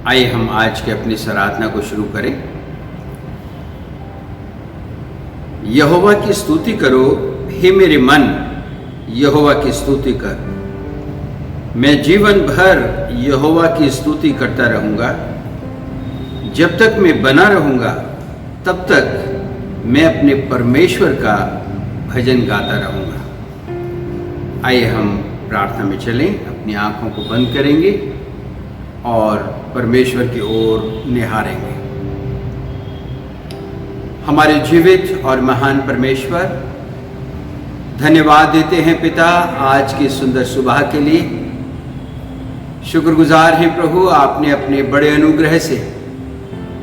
आइए हम आज के अपनी आराधना को शुरू करें। यहोवा की स्तुति करो, हे मेरे मन, यहोवा की स्तुति कर। मैं जीवन भर यहोवा की स्तुति करता रहूँगा। जब तक मैं बना रहूँगा तब तक मैं अपने परमेश्वर का भजन गाता रहूँगा। आइए हम प्रार्थना में चलें, अपनी आँखों को बंद करेंगे और परमेश्वर की ओर निहारेंगे। हमारे जीवित और महान परमेश्वर, धन्यवाद देते हैं पिता आज की सुंदर सुबह के लिए। शुक्रगुजार हैं प्रभु, आपने अपने बड़े अनुग्रह से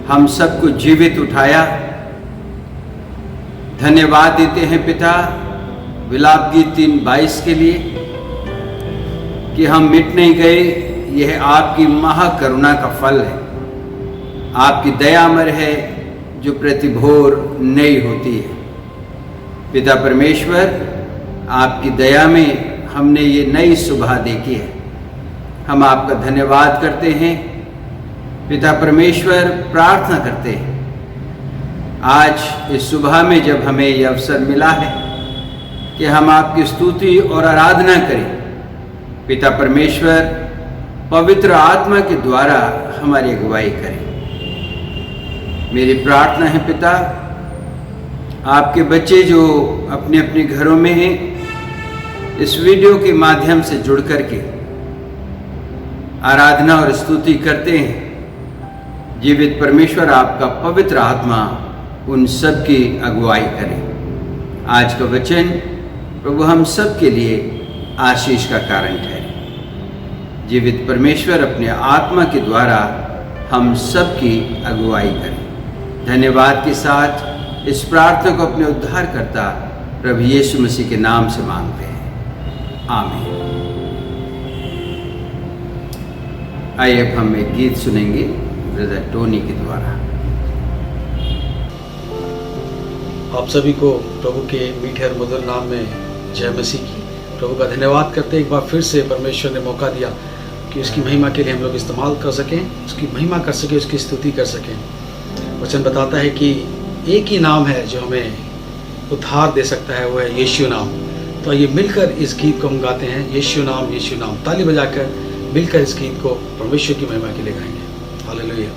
हम सबको जीवित उठाया। धन्यवाद देते हैं पिता विलाप गीत 3:22 के लिए कि हम मिट नहीं गए, यह आपकी महाकरुणा का फल है। आपकी दयामय है जो प्रतिभोर नई होती है। पिता परमेश्वर, आपकी दया में हमने ये नई सुबह देखी है। हम आपका धन्यवाद करते हैं। पिता परमेश्वर, प्रार्थना करते हैं आज इस सुबह में जब हमें यह अवसर मिला है कि हम आपकी स्तुति और आराधना करें। पिता परमेश्वर, पवित्र आत्मा के द्वारा हमारी अगुवाई करें। मेरी प्रार्थना है पिता, आपके बच्चे जो अपने अपने घरों में हैं, इस वीडियो के माध्यम से जुड़ करके आराधना और स्तुति करते हैं। जीवित परमेश्वर, आपका पवित्र आत्मा उन सब की अगुवाई करें। आज का वचन प्रभु हम सब के लिए आशीष का कारण ठहरे। जीवित परमेश्वर, अपने आत्मा के द्वारा हम सब की अगुवाई करें। धन्यवाद के साथ इस प्रार्थना को अपने उद्धारकर्ता प्रभु यीशु मसीह के नाम से मांगते हैं, आमीन। आइए अब हम एक गीत सुनेंगे ब्रदर टोनी के द्वारा। आप सभी को प्रभु के मीठे और मधुर नाम में जय मसीह की। प्रभु का धन्यवाद करते हैं। एक बार फिर से परमेश्वर ने मौका दिया कि उसकी महिमा के लिए हम लोग इस्तेमाल कर सकें, उसकी महिमा कर सकें, उसकी स्तुति कर सकें। वचन बताता है कि एक ही नाम है जो हमें उद्धार दे सकता है, वो है यीशु नाम। तो ये मिलकर इस गीत को हम गाते हैं, यीशु नाम यीशु नाम। ताली बजाकर मिलकर इस गीत को परमेश्वर की महिमा के लिए गाएंगे। हालेलुया।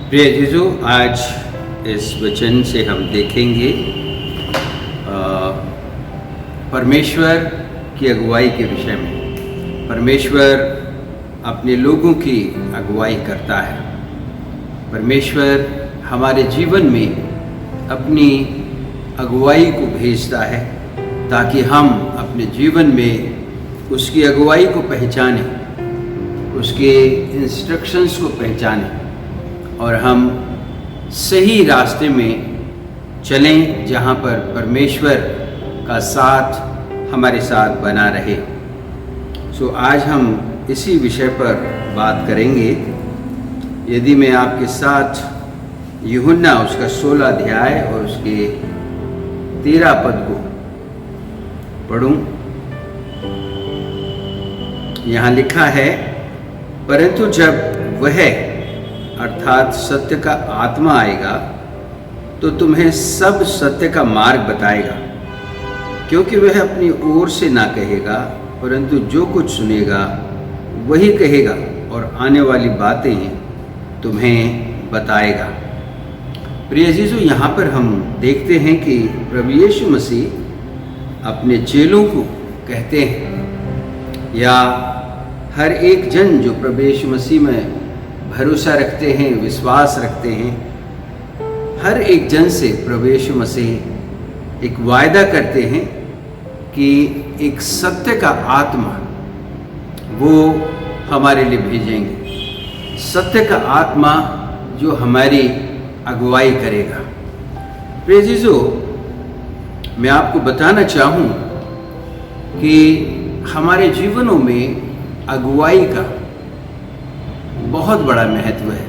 प्रिय जीजू, आज इस वचन से हम देखेंगे परमेश्वर की अगुवाई के विषय में। परमेश्वर अपने लोगों की अगुवाई करता है। परमेश्वर हमारे जीवन में अपनी अगुवाई को भेजता है ताकि हम अपने जीवन में उसकी अगुवाई को पहचानें, उसके इंस्ट्रक्शंस को पहचानें और हम सही रास्ते में चलें जहाँ पर परमेश्वर का साथ हमारे साथ बना रहे। सो आज हम इसी विषय पर बात करेंगे। यदि मैं आपके साथ यूहन्ना उसका 16 अध्याय और उसके 13 पद को पढ़ूं, यहाँ लिखा है, परंतु जब वह अर्थात सत्य का आत्मा आएगा तो तुम्हें सब सत्य का मार्ग बताएगा, क्योंकि वह अपनी ओर से ना कहेगा परंतु जो कुछ सुनेगा वही कहेगा और आने वाली बातें तुम्हें बताएगा। प्रिय जीजू, यहाँ पर हम देखते हैं कि प्रभु यीशु मसीह अपने चेलों को कहते हैं, या हर एक जन जो प्रभु यीशु मसीह में भरोसा रखते हैं, विश्वास रखते हैं, हर एक जन से प्रभु यीशु मसीह एक वायदा करते हैं कि एक सत्य का आत्मा वो हमारे लिए भेजेंगे। सत्य का आत्मा जो हमारी अगुवाई करेगा। प्रिय जीजो, मैं आपको बताना चाहूँ कि हमारे जीवनों में अगुवाई का बहुत बड़ा महत्व है।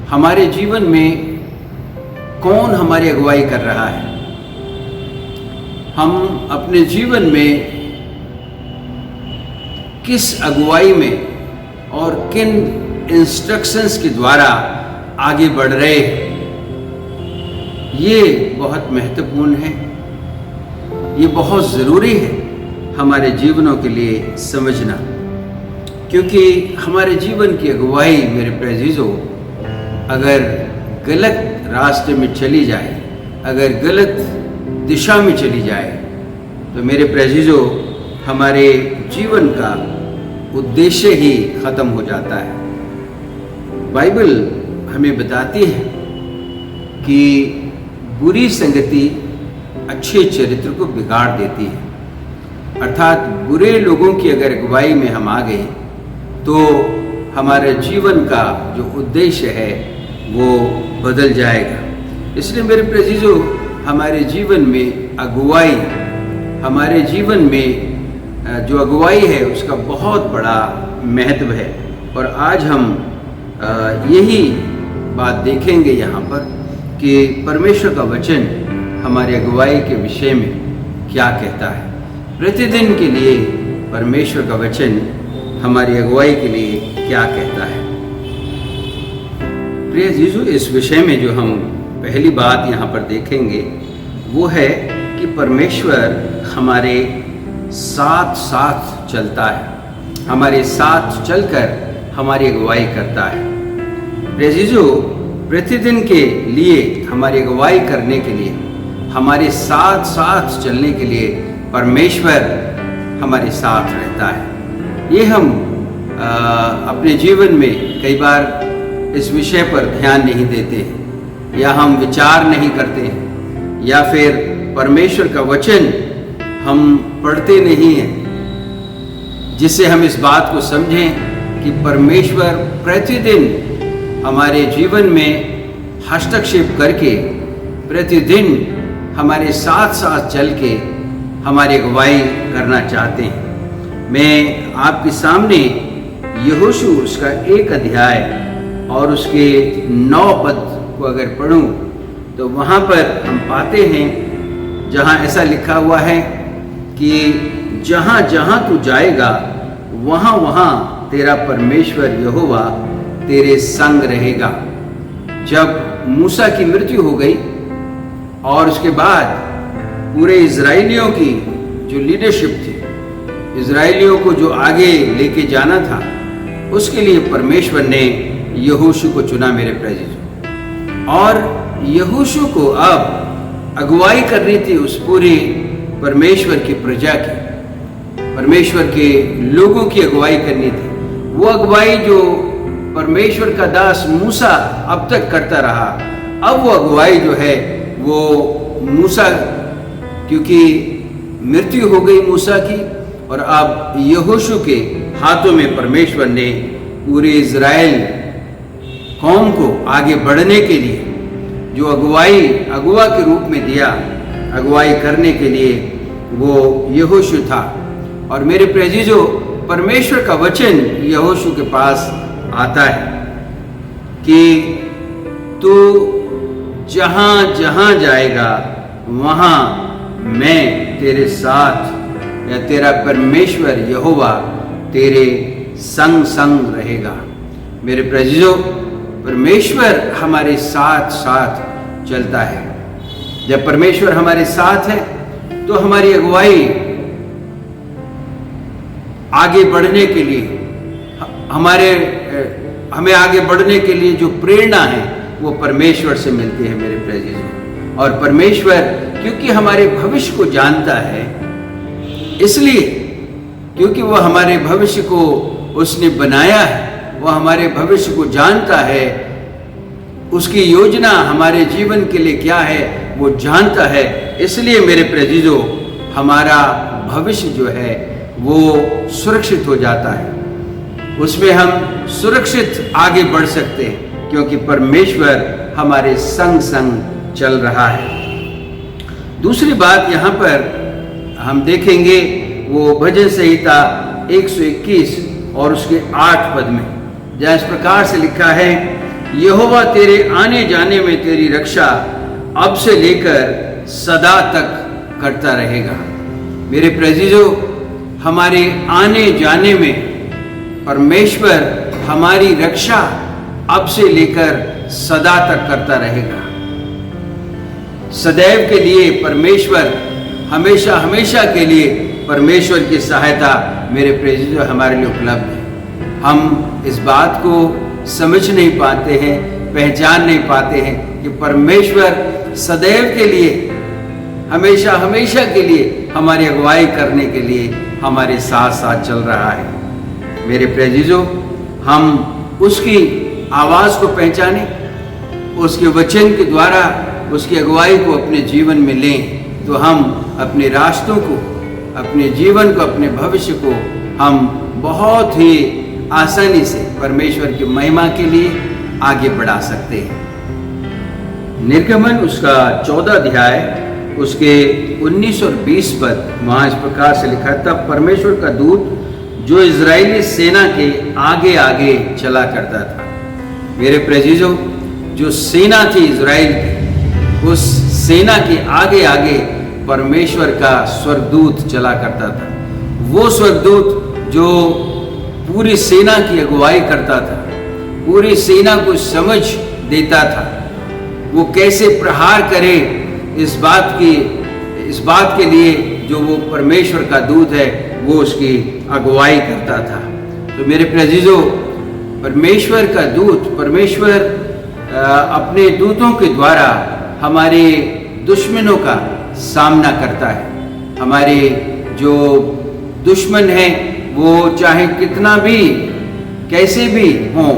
हमारे जीवन में कौन हमारी अगुवाई कर रहा है? हम अपने जीवन में किस अगुवाई में और किन इंस्ट्रक्शंस के द्वारा आगे बढ़ रहे हैं, ये बहुत महत्वपूर्ण है। ये बहुत ज़रूरी है हमारे जीवनों के लिए समझना, क्योंकि हमारे जीवन की अगुवाई, मेरे प्यारे, अगर गलत रास्ते में चली जाए, अगर गलत दिशा में चली जाए, तो मेरे प्यारे, हमारे जीवन का उद्देश्य ही खत्म हो जाता है। बाइबल हमें बताती है कि बुरी संगति अच्छे चरित्र को बिगाड़ देती है। अर्थात बुरे लोगों की अगर अगुवाई में हम आ गए तो हमारे जीवन का जो उद्देश्य है वो बदल जाएगा। इसलिए मेरे प्यारे, हमारे जीवन में अगुवाई, हमारे जीवन में जो अगुवाई है उसका बहुत बड़ा महत्व है। और आज हम यही बात देखेंगे यहाँ पर कि परमेश्वर का वचन हमारी अगुवाई के विषय में क्या कहता है। प्रतिदिन के लिए परमेश्वर का वचन हमारी अगुवाई के लिए क्या कहता है। प्रिय जीजू, इस विषय में जो हम पहली बात यहाँ पर देखेंगे वो है कि परमेश्वर हमारे साथ साथ चलता है, हमारे साथ चलकर हमारी अगुवाई करता है। प्रिय जीजू, प्रतिदिन के लिए हमारी अगुवाई करने के लिए, हमारे साथ साथ चलने के लिए परमेश्वर हमारे साथ रहता है। ये हम अपने जीवन में कई बार इस विषय पर ध्यान नहीं देते हैं, या हम विचार नहीं करते हैं, या फिर परमेश्वर का वचन हम पढ़ते नहीं हैं, जिससे हम इस बात को समझें कि परमेश्वर प्रतिदिन हमारे जीवन में हस्तक्षेप करके, प्रतिदिन हमारे साथ साथ चल के हमारी अगुवाई करना चाहते हैं। मैं आपके सामने यहोशू उसका 1 अध्याय और उसके 9 पद को अगर पढ़ूं तो वहाँ पर हम पाते हैं जहाँ ऐसा लिखा हुआ है कि जहाँ जहाँ तू जाएगा वहाँ वहाँ तेरा परमेश्वर यहोवा तेरे संग रहेगा। जब मूसा की मृत्यु हो गई और उसके बाद पूरे इजराइलियों की जो लीडरशिप थी, इजराइलियों को जो आगे लेके जाना था, उसके लिए परमेश्वर ने यहोशू को चुना मेरे प्रेसिडेंट। और यहोशू को अब अगुवाई करनी थी उस पूरी परमेश्वर की प्रजा की, परमेश्वर के लोगों की अगुवाई करनी थी। वो अगुवाई जो परमेश्वर का दास मूसा अब तक करता रहा, अब वो अगुवाई जो है वो मूसा, क्योंकि मृत्यु हो गई मूसा की, और अब यहोशू के हाथों में परमेश्वर ने पूरे इज़राइल कौम को आगे बढ़ने के लिए जो अगुवा के रूप में दिया, अगुवाई करने के लिए वो यहोशू था। और मेरे प्रेजीजो, परमेश्वर का वचन यहोशू के पास आता है कि तू जहां जहां जाएगा वहां मैं तेरे साथ, या तेरा परमेश्वर यहोवा तेरे संग संग रहेगा। मेरे प्रेजीजो, परमेश्वर हमारे साथ साथ चलता है। जब परमेश्वर हमारे साथ है तो हमारी अगुवाई आगे बढ़ने के लिए, हमें आगे बढ़ने के लिए जो प्रेरणा है वो परमेश्वर से मिलती है मेरे प्रेजीजो। और परमेश्वर क्योंकि हमारे भविष्य को जानता है, इसलिए क्योंकि वह हमारे भविष्य को उसने बनाया है, वह हमारे भविष्य को जानता है, उसकी योजना हमारे जीवन के लिए क्या है वो जानता है। इसलिए मेरे प्रेजीजो, हमारा भविष्य जो है वो सुरक्षित हो जाता है, उसमें हम सुरक्षित आगे बढ़ सकते हैं, क्योंकि परमेश्वर हमारे संग संग चल रहा है। दूसरी बात यहाँ पर हम देखेंगे वो भजन संहिता 121 और उसके 8 पद में, जहाँ इस प्रकार से लिखा है, यहोवा तेरे आने जाने में तेरी रक्षा अब से लेकर सदा तक करता रहेगा। मेरे प्रेजीजो, हमारे आने जाने में परमेश्वर हमारी रक्षा अब से लेकर सदा तक करता रहेगा। सदैव के लिए परमेश्वर, हमेशा हमेशा के लिए परमेश्वर की सहायता मेरे प्रेजीजो हमारे लिए उपलब्ध है। हम इस बात को समझ नहीं पाते हैं, पहचान नहीं पाते हैं कि परमेश्वर सदैव के लिए, हमेशा हमेशा के लिए हमारी अगुवाई करने के लिए हमारे साथ साथ चल रहा है। मेरे प्रेजीजो, हम उसकी आवाज़ को पहचाने, उसके वचन के द्वारा उसकी अगुवाई को अपने जीवन में लें, तो हम अपने रास्तों को, अपने जीवन को, अपने भविष्य को हम बहुत ही आसानी से परमेश्वर की महिमा के लिए आगे बढ़ा सकते हैं। निर्गमन उसका 14 अध्याय उसके 19 और 20 पद, वहाँ इस प्रकार से लिखा है, तब परमेश्वर का दूत जो इजरायली सेना के आगे आगे चला करता था। मेरे प्रेजीजो, जो सेना थी इजराइल की, उस सेना के आगे आगे परमेश्वर का स्वर्गदूत चला करता था। वो स्वर्गदूत जो पूरी सेना की अगुवाई करता था, पूरी सेना को समझ देता था, वो कैसे प्रहार करे इस बात के लिए जो वो परमेश्वर का दूत है वो उसकी अगुवाई करता था। तो मेरे प्रेजीजो, परमेश्वर का दूत, परमेश्वर अपने दूतों के द्वारा हमारे दुश्मनों का सामना करता है। हमारे जो दुश्मन हैं वो चाहे कितना भी, कैसे भी हों,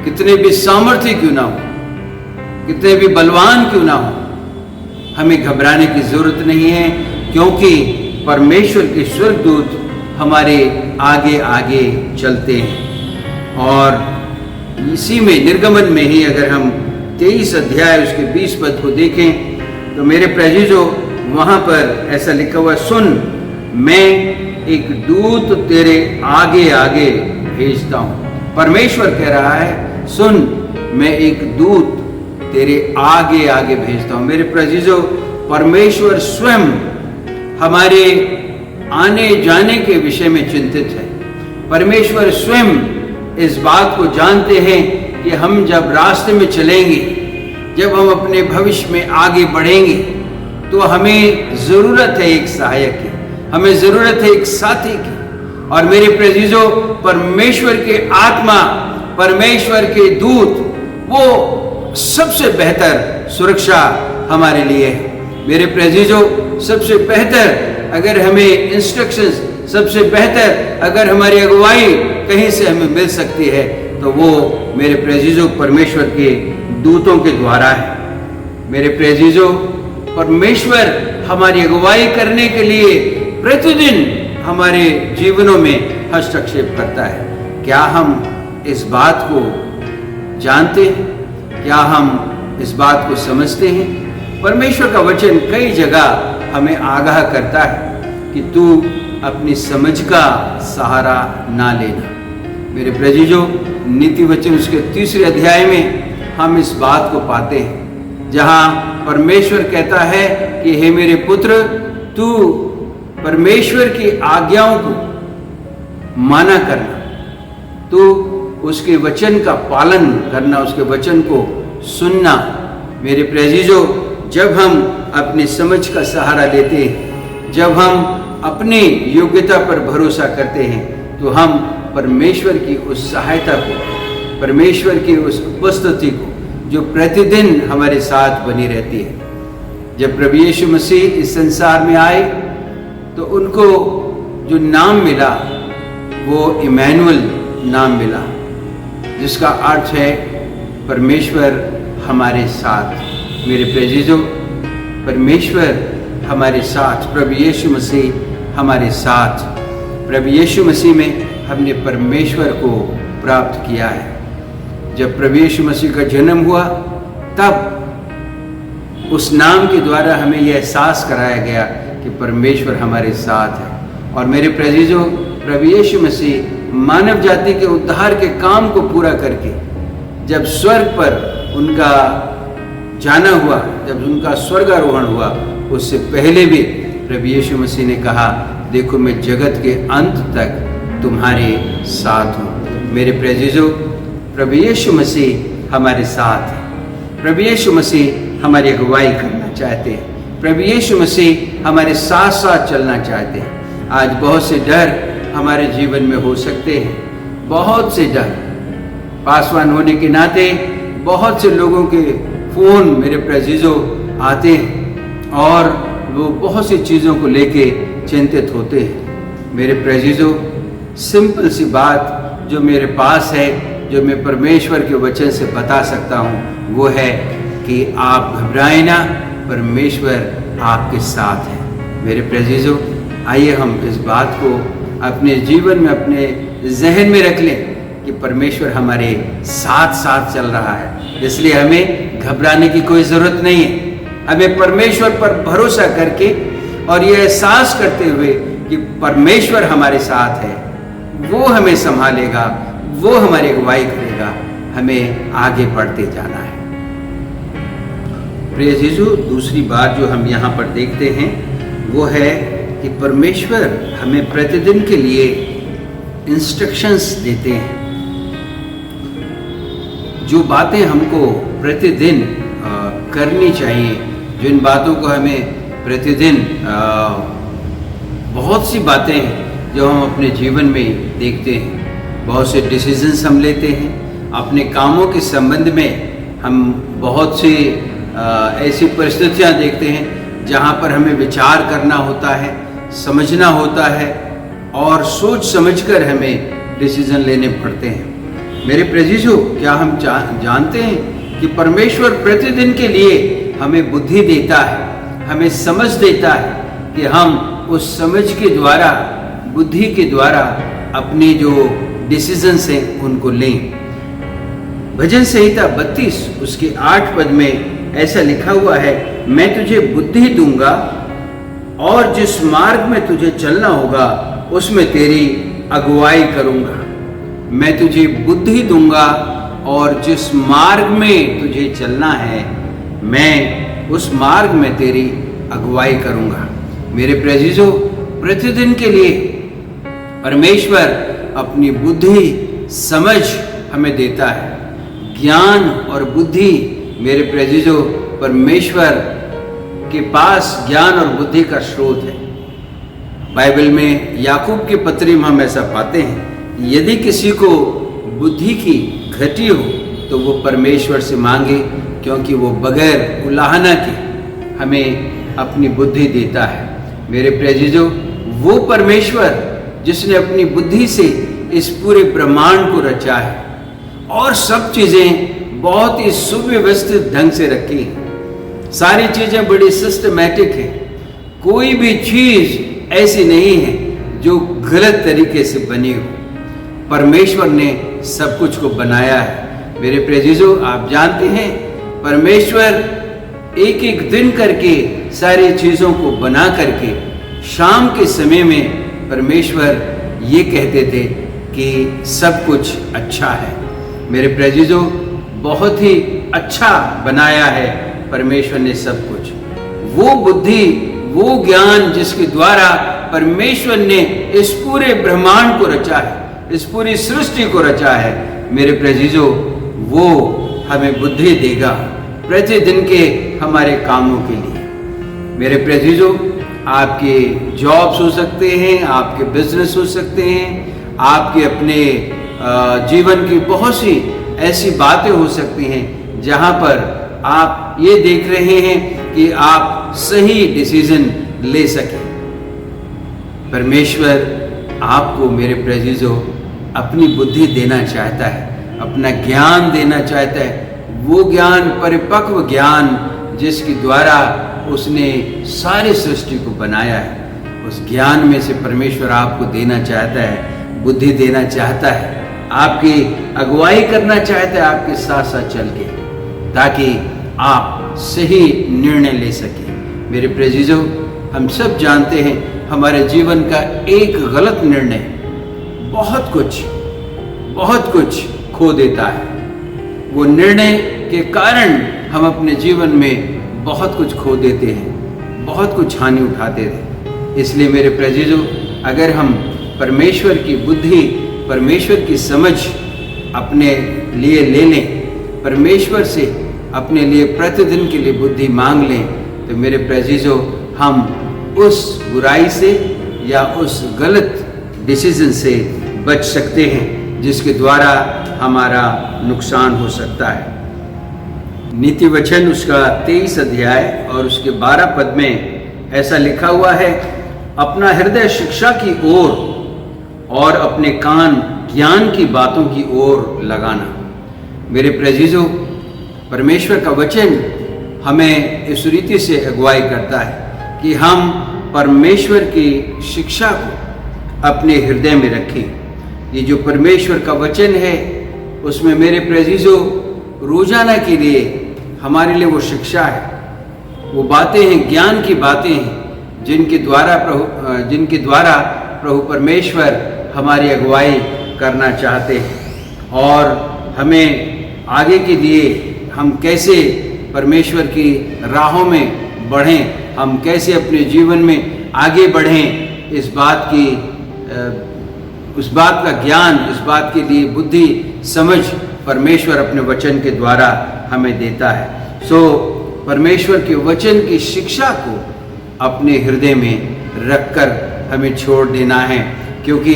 कितने भी सामर्थ्य क्यों ना हो, कितने भी बलवान क्यों ना हो, हमें घबराने की जरूरत नहीं है, क्योंकि परमेश्वर के स्वर्गदूत हमारे आगे आगे चलते हैं। और इसी में, निर्गमन में ही अगर हम 23 अध्याय उसके 20 पद को देखें तो मेरे प्रेजीजो, वहाँ पर ऐसा लिखा हुआ, सुन मैं एक दूत तेरे आगे आगे भेजता हूँ। परमेश्वर कह रहा है, सुन मैं एक दूत तेरे आगे आगे भेजता हूँ। मेरे प्रेजीजो, परमेश्वर स्वयं हमारे आने जाने के विषय में चिंतित है। परमेश्वर स्वयं इस बात को जानते हैं कि हम जब रास्ते में चलेंगे, जब हम अपने भविष्य में आगे बढ़ेंगे, तो हमें ज़रूरत है एक सहायक की, हमें ज़रूरत है एक साथी की। और मेरे प्रेजीजो, परमेश्वर के आत्मा परमेश्वर के दूत वो सबसे बेहतर सुरक्षा हमारे लिए है। मेरे प्रेजीजो, सबसे बेहतर अगर हमें इंस्ट्रक्शंस, सबसे बेहतर अगर हमारी अगुवाई कहीं से हमें मिल सकती है तो वो मेरे प्रेजीजो परमेश्वर के दूतों के द्वारा है। मेरे प्रेजीजो, परमेश्वर हमारी अगुवाई करने के लिए प्रतिदिन हमारे जीवनों में हस्तक्षेप करता है। क्या हम इस बात को जानते हैं? क्या हम इस बात को समझते हैं? परमेश्वर का वचन कई जगह हमें आगाह करता है कि तू अपनी समझ का सहारा ना लेना। मेरे प्रेजीजो, नीति वचन उसके 3 अध्याय में हम इस बात को पाते हैं, जहां परमेश्वर कहता है कि हे मेरे पुत्र, तू परमेश्वर की आज्ञाओं को माना करना, तू उसके वचन का पालन करना, उसके वचन को सुनना। मेरे प्रेजीजो, जब हम अपनी समझ का सहारा लेते हैं, जब हम अपनी योग्यता पर भरोसा करते हैं, तो हम परमेश्वर की उस सहायता को, परमेश्वर की उस उपस्थिति को जो प्रतिदिन हमारे साथ बनी रहती है। जब प्रभु यीशु मसीह इस संसार में आए तो उनको जो नाम मिला वो इमैनुअल नाम मिला, जिसका अर्थ है परमेश्वर हमारे साथ। मेरे प्रेजीजो, परमेश्वर हमारे साथ, प्रभु यीशु मसीह हमारे साथ। प्रभु यीशु मसीह में हमने परमेश्वर को प्राप्त किया है। जब प्रभु यीशु मसीह का जन्म हुआ तब उस नाम के द्वारा हमें यह एहसास कराया गया कि परमेश्वर हमारे साथ है। और मेरे प्रेजीजो, प्रभु यीशु मसीह मानव जाति के उद्धार के काम को पूरा करके जब स्वर्ग पर उनका जाना हुआ, जब उनका स्वर्गारोहण हुआ, उससे पहले भी प्रभु यीशु मसीह ने कहा, देखो मैं जगत के अंत तक तुम्हारे साथ हूँ। मेरे प्रेजीजो, प्रभु यीशु मसीह हमारे साथ है। प्रभु यीशु मसीह हमारी अगुवाई करना चाहते हैं। प्रभु यीशु मसीह हमारे साथ साथ चलना चाहते हैं। आज बहुत से डर हमारे जीवन में हो सकते हैं, बहुत से डर। पासवान होने के नाते बहुत से लोगों के फ़ोन मेरे प्रेजीजो आते हैं और वो बहुत सी चीज़ों को लेके चिंतित होते हैं। मेरे प्रेजीजो, सिंपल सी बात जो मेरे पास है, जो मैं परमेश्वर के वचन से बता सकता हूँ, वो है कि आप घबराएं ना, परमेश्वर आपके साथ है। मेरे प्रेजीजो, आइए हम इस बात को अपने जीवन में, अपने जहन में रख लें कि परमेश्वर हमारे साथ साथ चल रहा है, इसलिए हमें घबराने की कोई ज़रूरत नहीं है। हमें परमेश्वर पर भरोसा करके और ये एहसास करते हुए कि परमेश्वर हमारे साथ है, वो हमें संभालेगा, वो हमारी अगुवाई करेगा, हमें आगे बढ़ते जाना है। प्रिय जीजू, दूसरी बात जो हम यहाँ पर देखते हैं वो है कि परमेश्वर हमें प्रतिदिन के लिए इंस्ट्रक्शंस देते हैं। जो बातें हमको प्रतिदिन करनी चाहिए, जिन बातों को हमें प्रतिदिन, बहुत सी बातें हैं जो हम अपने जीवन में देखते हैं। बहुत से डिसीजंस हम लेते हैं अपने कामों के संबंध में। हम बहुत सी ऐसी परिस्थितियां देखते हैं जहां पर हमें विचार करना होता है, समझना होता है और सोच समझकर हमें डिसीजन लेने पड़ते हैं। मेरे प्रेजीजो, क्या हम जानते हैं कि परमेश्वर प्रतिदिन के लिए हमें बुद्धि देता है, हमें समझ देता है कि हम उस समझ के द्वारा, बुद्धि के द्वारा अपने जो डिसीजंस हैं उनको लें। भजन संहिता 32 उसके 8 पद में ऐसा लिखा हुआ है, मैं तुझे बुद्धि दूंगा और जिस मार्ग में तुझे चलना होगा उसमें तेरी अगुवाई करूंगा। मैं तुझे बुद्धि दूंगा और जिस मार्ग में तुझे चलना है, मैं उस मार्ग में तेरी अगुवाई करूंगा। मेरे प्रेजीजो, प्रतिदिन के लिए परमेश्वर अपनी बुद्धि, समझ हमें देता है। ज्ञान और बुद्धि, मेरे प्रेजीजो, परमेश्वर के पास ज्ञान और बुद्धि का स्रोत है। बाइबल में याकूब के पत्री में हम ऐसा पाते हैं, यदि किसी को बुद्धि की घटी हो तो वो परमेश्वर से मांगे, क्योंकि वो बगैर उलाहना के हमें अपनी बुद्धि देता है। मेरे प्रियजनों, वो परमेश्वर जिसने अपनी बुद्धि से इस पूरे ब्रह्मांड को रचा है और सब चीज़ें बहुत ही सुव्यवस्थित ढंग से रखी हैं, सारी चीज़ें बड़ी सिस्टमैटिक है, कोई भी चीज़ ऐसी नहीं है जो गलत तरीके से बनी हो। परमेश्वर ने सब कुछ को बनाया है। मेरे प्रियजनों, आप जानते हैं परमेश्वर एक एक दिन करके सारी चीज़ों को बना करके शाम के समय में परमेश्वर ये कहते थे कि सब कुछ अच्छा है। मेरे प्रियजनों, बहुत ही अच्छा बनाया है परमेश्वर ने सब कुछ। वो बुद्धि, वो ज्ञान जिसके द्वारा परमेश्वर ने इस पूरे ब्रह्मांड को रचा है, इस पूरी सृष्टि को रचा है, मेरे प्रियजनों, वो हमें बुद्धि देगा प्रतिदिन के हमारे कामों के लिए। मेरे प्रियजनों, आपके जॉब्स हो सकते हैं, आपके बिजनेस हो सकते हैं, आपके अपने जीवन की बहुत सी ऐसी बातें हो सकती हैं जहां पर आप ये देख रहे हैं कि आप सही डिसीजन ले सकें। परमेश्वर आपको, मेरे प्रियजनों, अपनी बुद्धि देना चाहता है, अपना ज्ञान देना चाहता है, वो ज्ञान, परिपक्व ज्ञान जिसके द्वारा उसने सारी सृष्टि को बनाया है। उस ज्ञान में से परमेश्वर आपको देना चाहता है, बुद्धि देना चाहता है, आपकी अगुवाई करना चाहता है आपके साथ साथ चल के, ताकि आप सही निर्णय ले सकें। मेरे प्रियजनों, हम सब जानते हैं हमारे जीवन का एक गलत निर्णय बहुत कुछ खो देता है। वो निर्णय के कारण हम अपने जीवन में बहुत कुछ खो देते हैं, बहुत कुछ हानि उठाते हैं। इसलिए मेरे प्रियजनों, अगर हम परमेश्वर की बुद्धि, परमेश्वर की समझ अपने लिए ले लें, परमेश्वर से अपने लिए प्रतिदिन के लिए बुद्धि मांग लें, तो मेरे प्रियजनों, हम उस बुराई से या उस गलत डिसीजन से बच सकते हैं जिसके द्वारा हमारा नुकसान हो सकता है। नीति वचन उसका 23 अध्याय और उसके 12 पद में ऐसा लिखा हुआ है, अपना हृदय शिक्षा की ओर और अपने कान ज्ञान की बातों की ओर लगाना। मेरे प्रियजनों, परमेश्वर का वचन हमें इस रीति से अगुवाई करता है कि हम परमेश्वर की शिक्षा को अपने हृदय में रखें। ये जो परमेश्वर का वचन है उसमें मेरे प्रियजनों, रोजाना के लिए हमारे लिए वो शिक्षा है, वो बातें हैं, ज्ञान की बातें हैं, जिनके द्वारा प्रभु परमेश्वर हमारी अगुवाई करना चाहते हैं और हमें आगे के लिए हम कैसे परमेश्वर की राहों में बढ़ें, हम कैसे अपने जीवन में आगे बढ़ें, उस बात का ज्ञान, इस बात के लिए बुद्धि, समझ परमेश्वर अपने वचन के द्वारा हमें देता है। सो परमेश्वर के वचन की शिक्षा को अपने हृदय में रखकर हमें छोड़ देना है, क्योंकि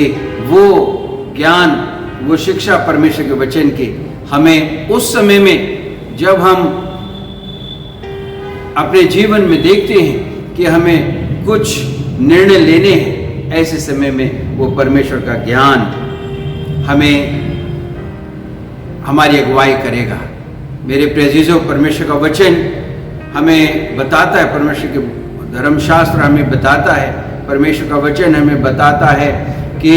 वो ज्ञान, वो शिक्षा परमेश्वर के वचन की हमें उस समय में जब हम अपने जीवन में देखते हैं कि हमें कुछ निर्णय लेने हैं, ऐसे समय में वो परमेश्वर का ज्ञान हमें हमारी अगुवाई करेगा। मेरे प्रियजनों, परमेश्वर का वचन हमें बताता है, परमेश्वर के धर्मशास्त्र हमें बताता है, परमेश्वर का वचन हमें बताता है कि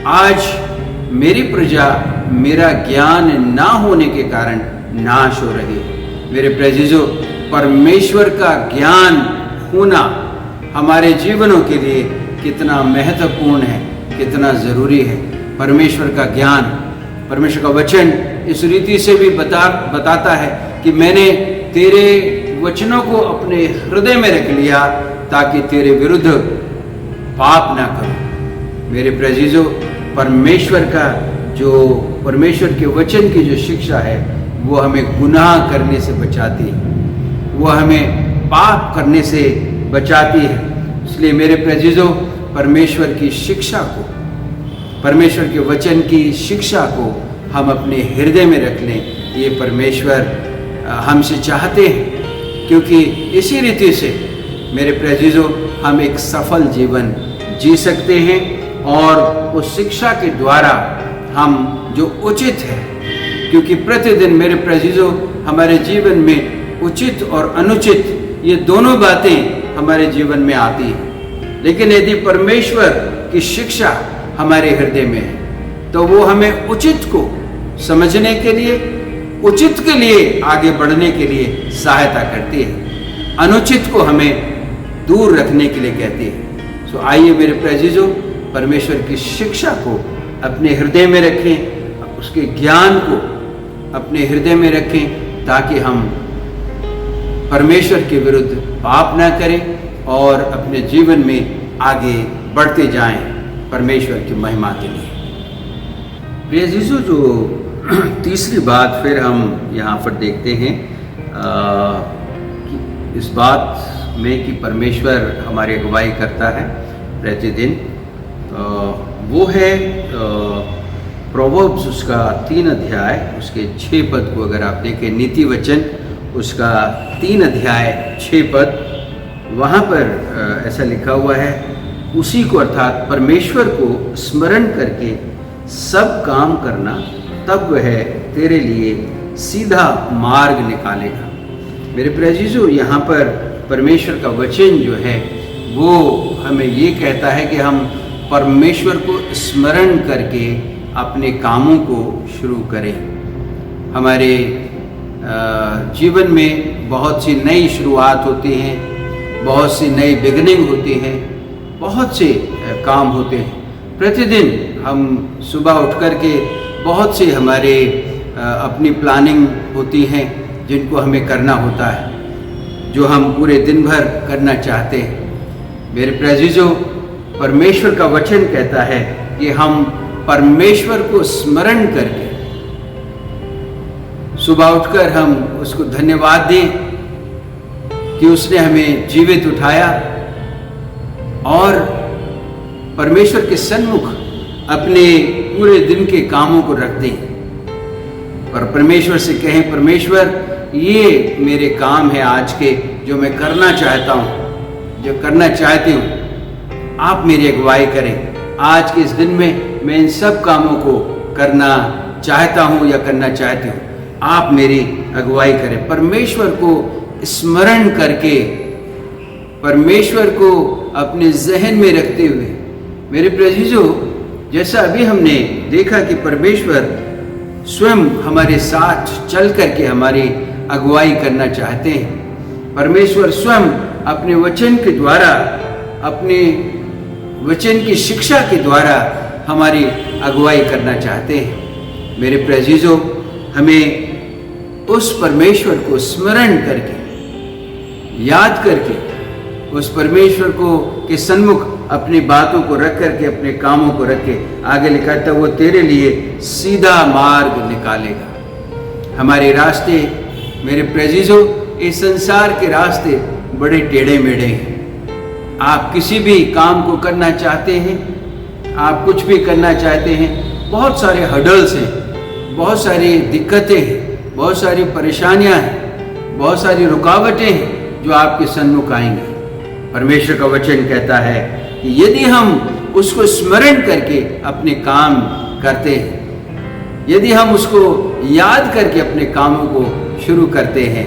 आज मेरी प्रजा मेरा ज्ञान ना होने के कारण नाश हो रही है। मेरे प्रियजनों, परमेश्वर का ज्ञान होना हमारे जीवनों के लिए कितना महत्वपूर्ण है, कितना ज़रूरी है। परमेश्वर का ज्ञान, परमेश्वर का वचन इस रीति से भी बताता है कि मैंने तेरे वचनों को अपने हृदय में रख लिया ताकि तेरे विरुद्ध पाप ना करूं। मेरे प्रियजनों, परमेश्वर के वचन की जो शिक्षा है वो हमें गुनाह करने से बचाती है, वो हमें पाप करने से बचाती है। इसलिए मेरे प्रियजनों, परमेश्वर की शिक्षा को, परमेश्वर के वचन की शिक्षा को हम अपने हृदय में रख लें, ये परमेश्वर हमसे चाहते हैं, क्योंकि इसी रीति से मेरे प्रेजिजो हम एक सफल जीवन जी सकते हैं और उस शिक्षा के द्वारा हम जो उचित है, क्योंकि प्रतिदिन मेरे प्रेजिजो हमारे जीवन में उचित और अनुचित ये दोनों बातें हमारे जीवन में आती हैं, लेकिन यदि परमेश्वर की शिक्षा हमारे हृदय में है तो वो हमें उचित को समझने के लिए, उचित के लिए आगे बढ़ने के लिए सहायता करती है, अनुचित को हमें दूर रखने के लिए कहती है। सो आइए मेरे प्रेजिजो, परमेश्वर की शिक्षा को अपने हृदय में रखें, उसके ज्ञान को अपने हृदय में रखें, ताकि हम परमेश्वर के विरुद्ध पाप न करें और अपने जीवन में आगे बढ़ते जाएं परमेश्वर की महिमा के लिए। प्रिय जीसु, जो तीसरी बात फिर हम यहाँ पर देखते हैं कि इस बात में कि परमेश्वर हमारी अगुवाई करता है प्रतिदिन, वो है प्रोवर्ब्स उसका 3 अध्याय उसके 6 पद को अगर आप देखें, नीति वचन उसका 3 अध्याय 6 पद, वहाँ पर ऐसा लिखा हुआ है, उसी को अर्थात परमेश्वर को स्मरण करके सब काम करना, तब वह तेरे लिए सीधा मार्ग निकालेगा। मेरे प्रेजिजो, यहाँ पर परमेश्वर का वचन जो है वो हमें ये कहता है कि हम परमेश्वर को स्मरण करके अपने कामों को शुरू करें। हमारे जीवन में बहुत सी नई शुरुआत होती हैं, बहुत सी नई बिगनिंग होती हैं, बहुत से काम होते हैं। प्रतिदिन हम सुबह उठ कर के बहुत से हमारे अपनी प्लानिंग होती हैं जिनको हमें करना होता है, जो हम पूरे दिन भर करना चाहते हैं। मेरे प्रेजिजो, परमेश्वर का वचन कहता है कि हम परमेश्वर को स्मरण करके सुबह उठकर हम उसको धन्यवाद दें कि उसने हमें जीवित उठाया, और परमेश्वर के सन्मुख अपने पूरे दिन के कामों को रख दें, पर परमेश्वर से कहें, परमेश्वर ये मेरे काम है आज के, जो मैं करना चाहता हूँ, जो करना चाहती हूँ, आप मेरी अगुवाई करें। आज के इस दिन में मैं इन सब कामों को करना चाहता हूँ या करना चाहती हूँ, आप मेरी अगुवाई करें। परमेश्वर को स्मरण करके, परमेश्वर को अपने जहन में रखते हुए, मेरे प्रेजिजो, जैसा अभी हमने देखा कि परमेश्वर स्वयं हमारे साथ चल करके हमारी अगुवाई करना चाहते हैं। परमेश्वर स्वयं अपने वचन के द्वारा, अपने वचन की शिक्षा के द्वारा हमारी अगुवाई करना चाहते हैं। मेरे प्रेजिजो, हमें उस परमेश्वर को स्मरण करके, याद करके, उस परमेश्वर को के सन्मुख अपनी बातों को रख करके, अपने कामों को रख के, आगे लिखा था वो तेरे लिए सीधा मार्ग निकालेगा। हमारे रास्ते, मेरे प्रेजिजो, इस संसार के रास्ते बड़े टेढ़े मेढ़े हैं। आप किसी भी काम को करना चाहते हैं, आप कुछ भी करना चाहते हैं, बहुत सारे हर्डल्स हैं, बहुत सारी दिक्कतें हैं, बहुत सारी परेशानियां हैं, बहुत सारी रुकावटें हैं जो आपके सन्मुख आएंगी। परमेश्वर का वचन कहता है कि यदि हम उसको स्मरण करके अपने काम करते हैं, यदि हम उसको याद करके अपने कामों को शुरू करते हैं,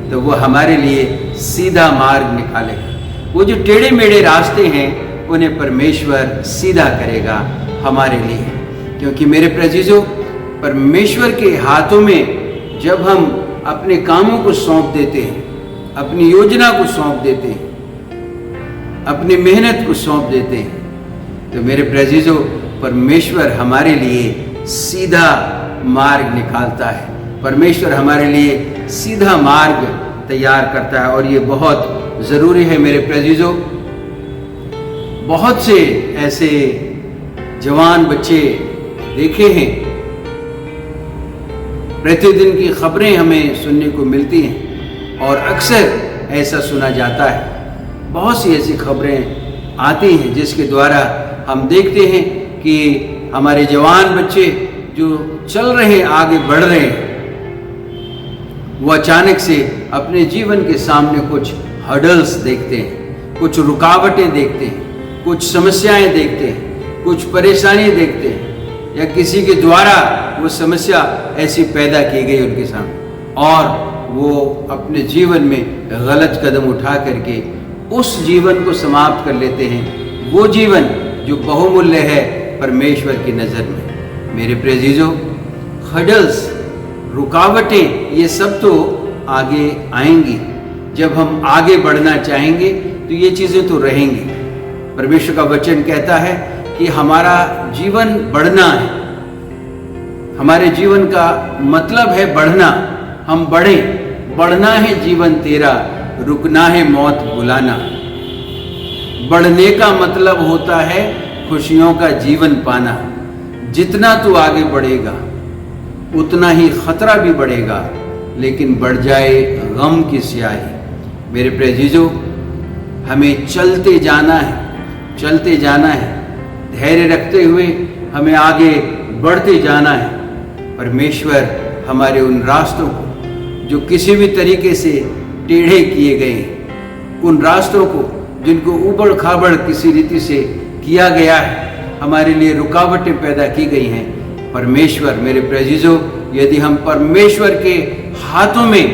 तो वो हमारे लिए सीधा मार्ग निकालेगा। वो जो टेढ़े मेढ़े रास्ते हैं उन्हें परमेश्वर सीधा करेगा हमारे लिए, क्योंकि मेरे प्रेजिजो, परमेश्वर के हाथों में जब हम अपने कामों को सौंप देते हैं, अपनी योजना को सौंप देते हैं, अपनी मेहनत को सौंप देते हैं, तो मेरे प्रेजिजो, परमेश्वर हमारे लिए सीधा मार्ग निकालता है। परमेश्वर हमारे लिए सीधा मार्ग तैयार करता है, और ये बहुत ज़रूरी है मेरे प्रेजिजो। बहुत से ऐसे जवान बच्चे देखे हैं, प्रतिदिन की खबरें हमें सुनने को मिलती हैं, और अक्सर ऐसा सुना जाता है, बहुत सी ऐसी खबरें आती हैं जिसके द्वारा हम देखते हैं कि हमारे जवान बच्चे जो चल रहे हैं, आगे बढ़ रहे हैं, वो अचानक से अपने जीवन के सामने कुछ हर्डल्स देखते हैं, कुछ रुकावटें देखते हैं, कुछ समस्याएं देखते हैं, कुछ परेशानी देखते हैं, या किसी के द्वारा वो समस्या ऐसी पैदा की गई उनके सामने, और वो अपने जीवन में गलत कदम उठा करके उस जीवन को समाप्त कर लेते हैं, वो जीवन जो बहुमूल्य है परमेश्वर की नज़र में। मेरे प्रिय हर्डल्स, रुकावटें, ये सब तो आगे आएंगी। जब हम आगे बढ़ना चाहेंगे तो ये चीज़ें तो रहेंगी। परमेश्वर का वचन कहता है कि हमारा जीवन बढ़ना है, हमारे जीवन का मतलब है बढ़ना। हम बढ़ें, बढ़ना है जीवन तेरा, रुकना है मौत बुलाना। बढ़ने का मतलब होता है खुशियों का जीवन पाना। जितना तू आगे बढ़ेगा उतना ही खतरा भी बढ़ेगा, लेकिन बढ़ जाए गम की स्याही। मेरे प्रिय जीजो, हमें चलते जाना है, चलते जाना है, धैर्य रखते हुए हमें आगे बढ़ते जाना है। परमेश्वर हमारे उन रास्तों को जो किसी भी तरीके से टेढ़े किए गए, उन रास्तों को जिनको ऊबड़ खाबड़ किसी रीति से किया गया है, हमारे लिए रुकावटें पैदा की गई हैं, परमेश्वर, मेरे प्रिय, यदि हम परमेश्वर के हाथों में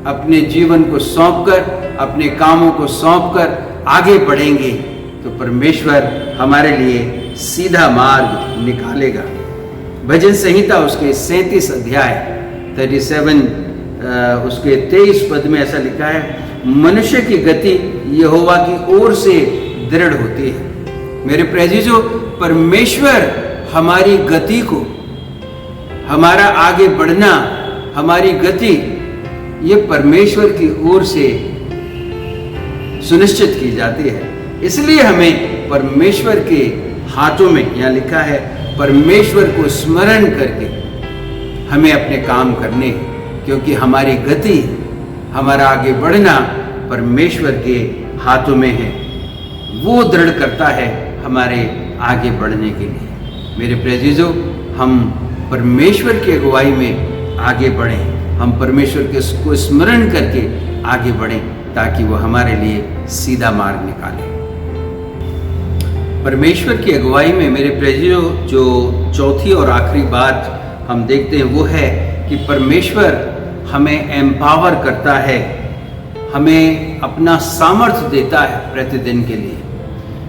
अपने जीवन को सौंपकर, अपने कामों को सौंपकर आगे बढ़ेंगे तो परमेश्वर हमारे लिए सीधा मार्ग निकालेगा। भजन संहिता उसके 37 अध्याय 37 उसके 23 पद में ऐसा लिखा है, मनुष्य की गति यहोवा की ओर से दृढ़ होती है। मेरे प्रिय, परमेश्वर हमारी गति को, हमारा आगे बढ़ना, हमारी गति, ये परमेश्वर की ओर से सुनिश्चित की जाती है। इसलिए हमें परमेश्वर के हाथों में, यहाँ लिखा है, परमेश्वर को स्मरण करके हमें अपने काम करने हैं, क्योंकि हमारी गति, हमारा आगे बढ़ना परमेश्वर के हाथों में है। वो दृढ़ करता है हमारे आगे बढ़ने के लिए। मेरे प्रिय, हम परमेश्वर की अगुवाई में आगे बढ़ें, हम परमेश्वर के को स्मरण करके आगे बढ़ें, ताकि वो हमारे लिए सीधा मार्ग निकाले। परमेश्वर की अगुवाई में मेरे प्रिय, जो चौथी और आखिरी बात हम देखते हैं वो है कि परमेश्वर हमें एम्पावर करता है, हमें अपना सामर्थ्य देता है प्रतिदिन के लिए।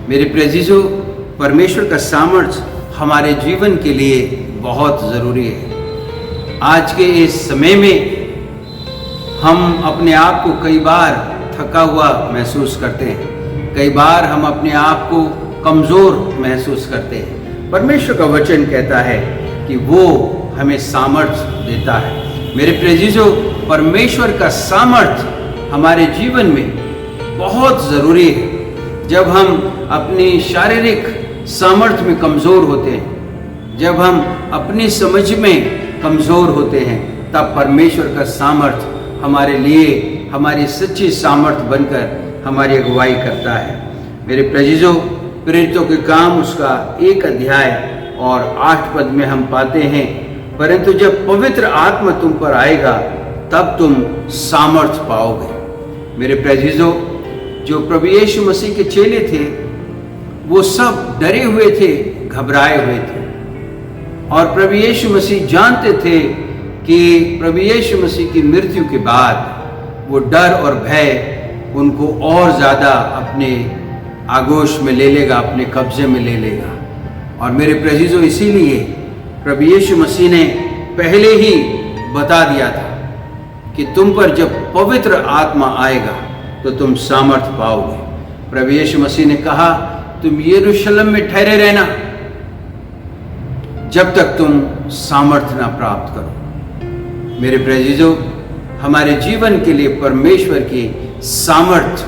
मेरे प्रिय, परमेश्वर का सामर्थ्य हमारे जीवन के लिए बहुत ज़रूरी है। आज के इस समय में हम अपने आप को कई बार थका हुआ महसूस करते हैं, कई बार हम अपने आप को कमज़ोर महसूस करते हैं। परमेश्वर का वचन कहता है कि वो हमें सामर्थ्य देता है। मेरे प्रिय, परमेश्वर का सामर्थ्य हमारे जीवन में बहुत ज़रूरी है। जब हम अपनी शारीरिक सामर्थ्य में कमज़ोर होते हैं, जब हम अपनी समझ में कमज़ोर होते हैं, तब परमेश्वर का सामर्थ्य हमारे लिए, हमारी सच्ची सामर्थ्य बनकर हमारी अगुवाई करता है। मेरे प्रिय, प्रेरितों के काम उसका 1 अध्याय और 8 पद में हम पाते हैं, परंतु जब पवित्र आत्मा तुम पर आएगा तब तुम सामर्थ्य पाओगे। मेरे प्रिय, जो प्रभु यीशु मसीह के चेले थे वो सब डरे हुए थे, घबराए हुए थे, और प्रभु यीशु मसीह जानते थे कि प्रभु यीशु मसीह की मृत्यु के बाद वो डर और भय उनको और ज़्यादा अपने आगोश में ले लेगा, अपने कब्जे में ले लेगा। और मेरे प्रिय, इसीलिए प्रभु यीशु मसीह ने पहले ही बता दिया था कि तुम पर जब पवित्र आत्मा आएगा तो तुम सामर्थ्य पाओगे। प्रभु यीशु मसीह ने कहा, तुम यरूशलेम में ठहरे रहना जब तक तुम सामर्थ्य ना प्राप्त करो। मेरे प्रिय, हमारे जीवन के लिए परमेश्वर की सामर्थ्य,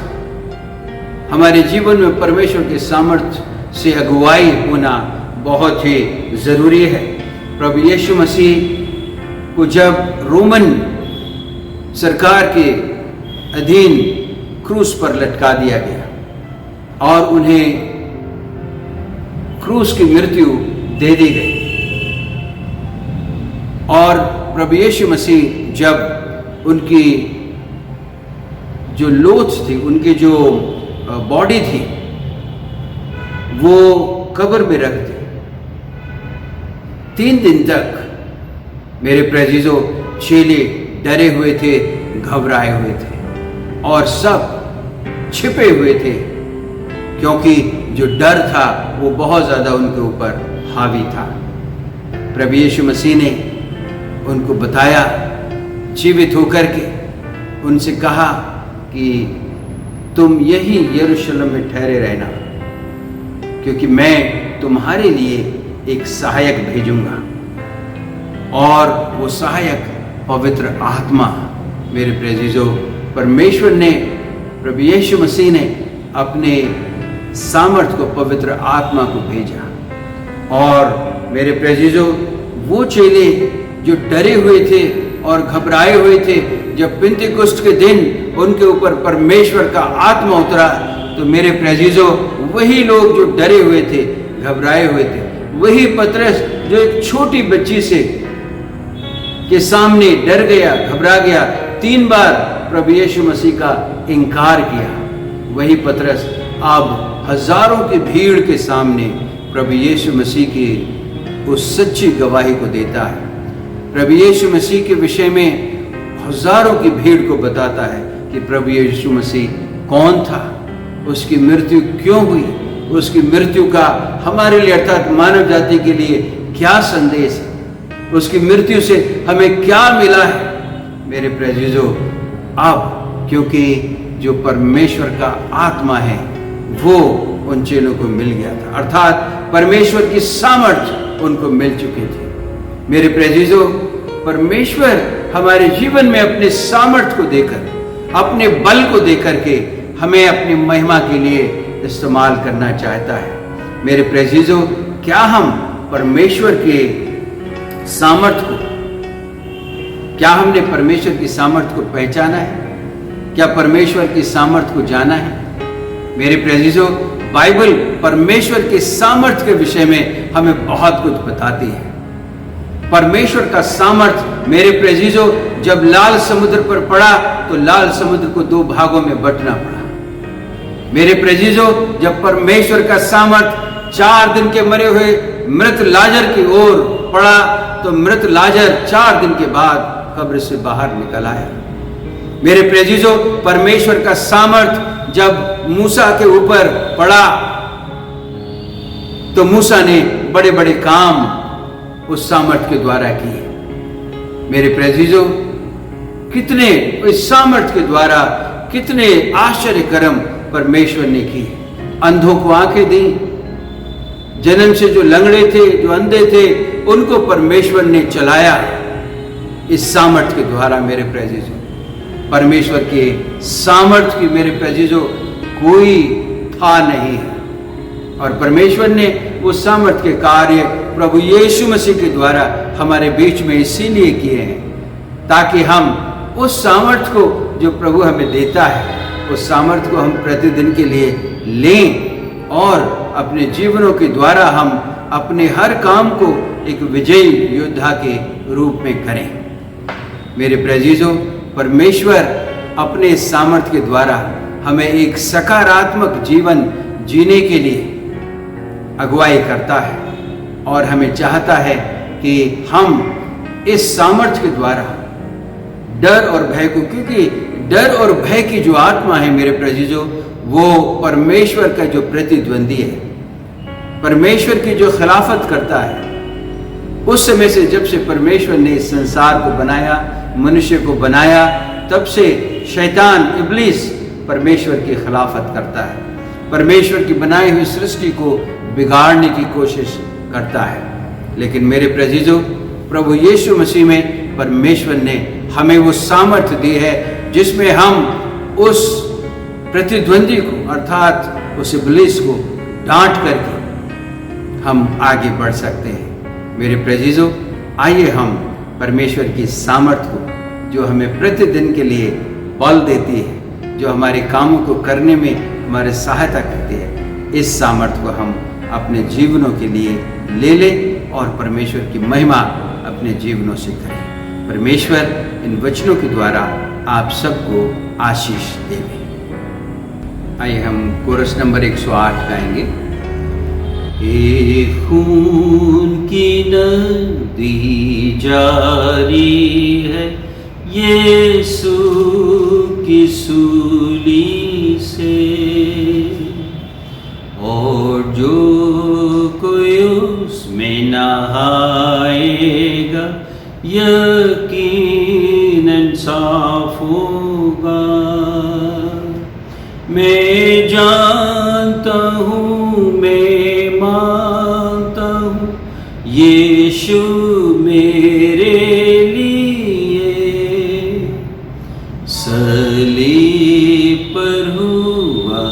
हमारे जीवन में परमेश्वर के सामर्थ्य से अगुवाई होना बहुत ही ज़रूरी है। प्रभु यीशु मसीह को जब रोमन सरकार के अधीन क्रूस पर लटका दिया गया और उन्हें क्रूस की मृत्यु दे दी गई, और प्रभु यीशु मसीह जब उनकी जो लोथ थी, उनकी जो बॉडी थी, वो कब्र में रख दी। 3 दिन तक मेरे प्रेजीजो चेले डरे हुए थे, घबराए हुए थे और सब छिपे हुए थे, क्योंकि जो डर था वो बहुत ज्यादा उनके ऊपर हावी था। प्रभु यीशु मसीह ने उनको बताया, जीवित होकर के उनसे कहा कि तुम यही यरूशलेम में ठहरे रहना, क्योंकि मैं तुम्हारे लिए एक सहायक भेजूंगा। और वो सहायक पवित्र आत्मा, मेरे प्रेजीजो, परमेश्वर ने, प्रभु यीशु मसीह ने अपने सामर्थ को, पवित्र आत्मा को भेजा। और मेरे प्रेजीजो, वो चेले जो डरे हुए थे और घबराए हुए थे, जब पिंतेकुस्त के दिन उनके ऊपर परमेश्वर का आत्मा उतरा, तो मेरे प्रेजीजो, वही लोग जो डरे हुए थे, घबराए हुए थे, वही पतरस जो एक छोटी बच्ची से के सामने डर गया, घबरा गया, 3 बार प्रभु यीशु मसीह का इनकार किया, वही पतरस अब हजारों की भीड़ के सामने प्रभु यीशु मसीह की उस सच्ची गवाही को देता है। प्रभु यीशु मसीह के विषय में हजारों की भीड़ को बताता है कि प्रभु यीशु मसीह कौन था, उसकी मृत्यु क्यों हुई, उसकी मृत्यु का हमारे लिए अर्थात मानव जाति के लिए क्या संदेश है, उसकी मृत्यु से हमें क्या मिला है। मेरे प्रेजीजो, अब क्योंकि जो परमेश्वर का आत्मा है वो उन चेलों को मिल गया था, अर्थात परमेश्वर की सामर्थ उनको मिल चुकी थी। मेरे प्रेजीजो, परमेश्वर हमारे जीवन में अपने सामर्थ को देकर, अपने बल को देकर के हमें अपनी महिमा के लिए इस्तेमाल करना चाहता है। मेरे प्रेजीजो, क्या हम परमेश्वर के सामर्थ को, क्या हमने परमेश्वर की सामर्थ को पहचाना है? क्या परमेश्वर की सामर्थ को जाना है? मेरे प्रेजीजो, बाइबल परमेश्वर के सामर्थ के विषय में हमें बहुत कुछ बताती है। परमेश्वर का सामर्थ, मेरे प्रेजीजो, जब लाल समुद्र पर पड़ा तो लाल समुद्र को 2 भागों में बंटना पड़ा। मेरे प्रेजीजो, जब परमेश्वर का सामर्थ 4 दिन के मरे हुए मृत लाजर की ओर पड़ा तो मृत लाजर 4 दिन के बाद कब्र से बाहर निकल आया। मेरे प्रेजीजो, परमेश्वर का सामर्थ जब मूसा के ऊपर पड़ा तो मूसा ने बड़े बड़े काम उस सामर्थ के द्वारा किए। मेरे प्रेजीजो, कितने इस सामर्थ के द्वारा कितने आश्चर्य कर्म परमेश्वर ने किए। अंधों को आंखें दी, जन्म से जो लंगड़े थे, जो अंधे थे, उनको परमेश्वर ने चलाया इस सामर्थ के द्वारा। मेरे प्रेजीजो, परमेश्वर के सामर्थ की, मेरे प्रेजीजो, कोई था नहीं है। और परमेश्वर ने वो सामर्थ के कार्य प्रभु यीशु मसीह के द्वारा हमारे बीच में इसीलिए किए हैं, ताकि हम उस सामर्थ को जो प्रभु हमें देता है, उस सामर्थ को हम प्रतिदिन के लिए लें और अपने जीवनों के द्वारा हम अपने हर काम को एक विजयी योद्धा के रूप में करें। मेरे प्रेजीजो, परमेश्वर अपने सामर्थ के द्वारा हमें एक सकारात्मक जीवन जीने के लिए अगुवाई करता है और हमें चाहता है कि हम इस सामर्थ के द्वारा डर और भय को, क्योंकि डर और भय की जो आत्मा है, मेरे प्रेजीजो, वो परमेश्वर का जो प्रतिद्वंदी है, परमेश्वर की जो खिलाफत करता है। उस समय से, जब से परमेश्वर ने इस संसार को बनाया, मनुष्य को बनाया, तब से शैतान, इब्लीस परमेश्वर की खिलाफत करता है, परमेश्वर की बनाई हुई सृष्टि को बिगाड़ने की कोशिश करता है। लेकिन मेरे प्रेजीजो, प्रभु यीशु मसीह में परमेश्वर ने हमें वो सामर्थ्य दी है जिसमें हम उस प्रतिद्वंदी को, अर्थात उस इब्लीस को डांट करके हम आगे बढ़ सकते हैं। मेरे प्रेजीजो, आइए हम परमेश्वर की सामर्थ्य को, जो हमें प्रतिदिन के लिए बल देती है, जो हमारे कामों को करने में हमारी सहायता करती है, इस सामर्थ्य को हम अपने जीवनों के लिए ले लें और परमेश्वर की महिमा अपने जीवनों से करें। परमेश्वर इन वचनों के द्वारा आप सबको आशीष देवे। आइए हम कोरस नंबर 108 गाएंगे। एक खून की नदी जारी है यीशु की सूली से, और जो कोई उसमें नहाएगा यकीनन साफ होगा। मैं जानता हूँ, मैं मानता हूँ, यीशु मेरे लिए सलीब पर हुआ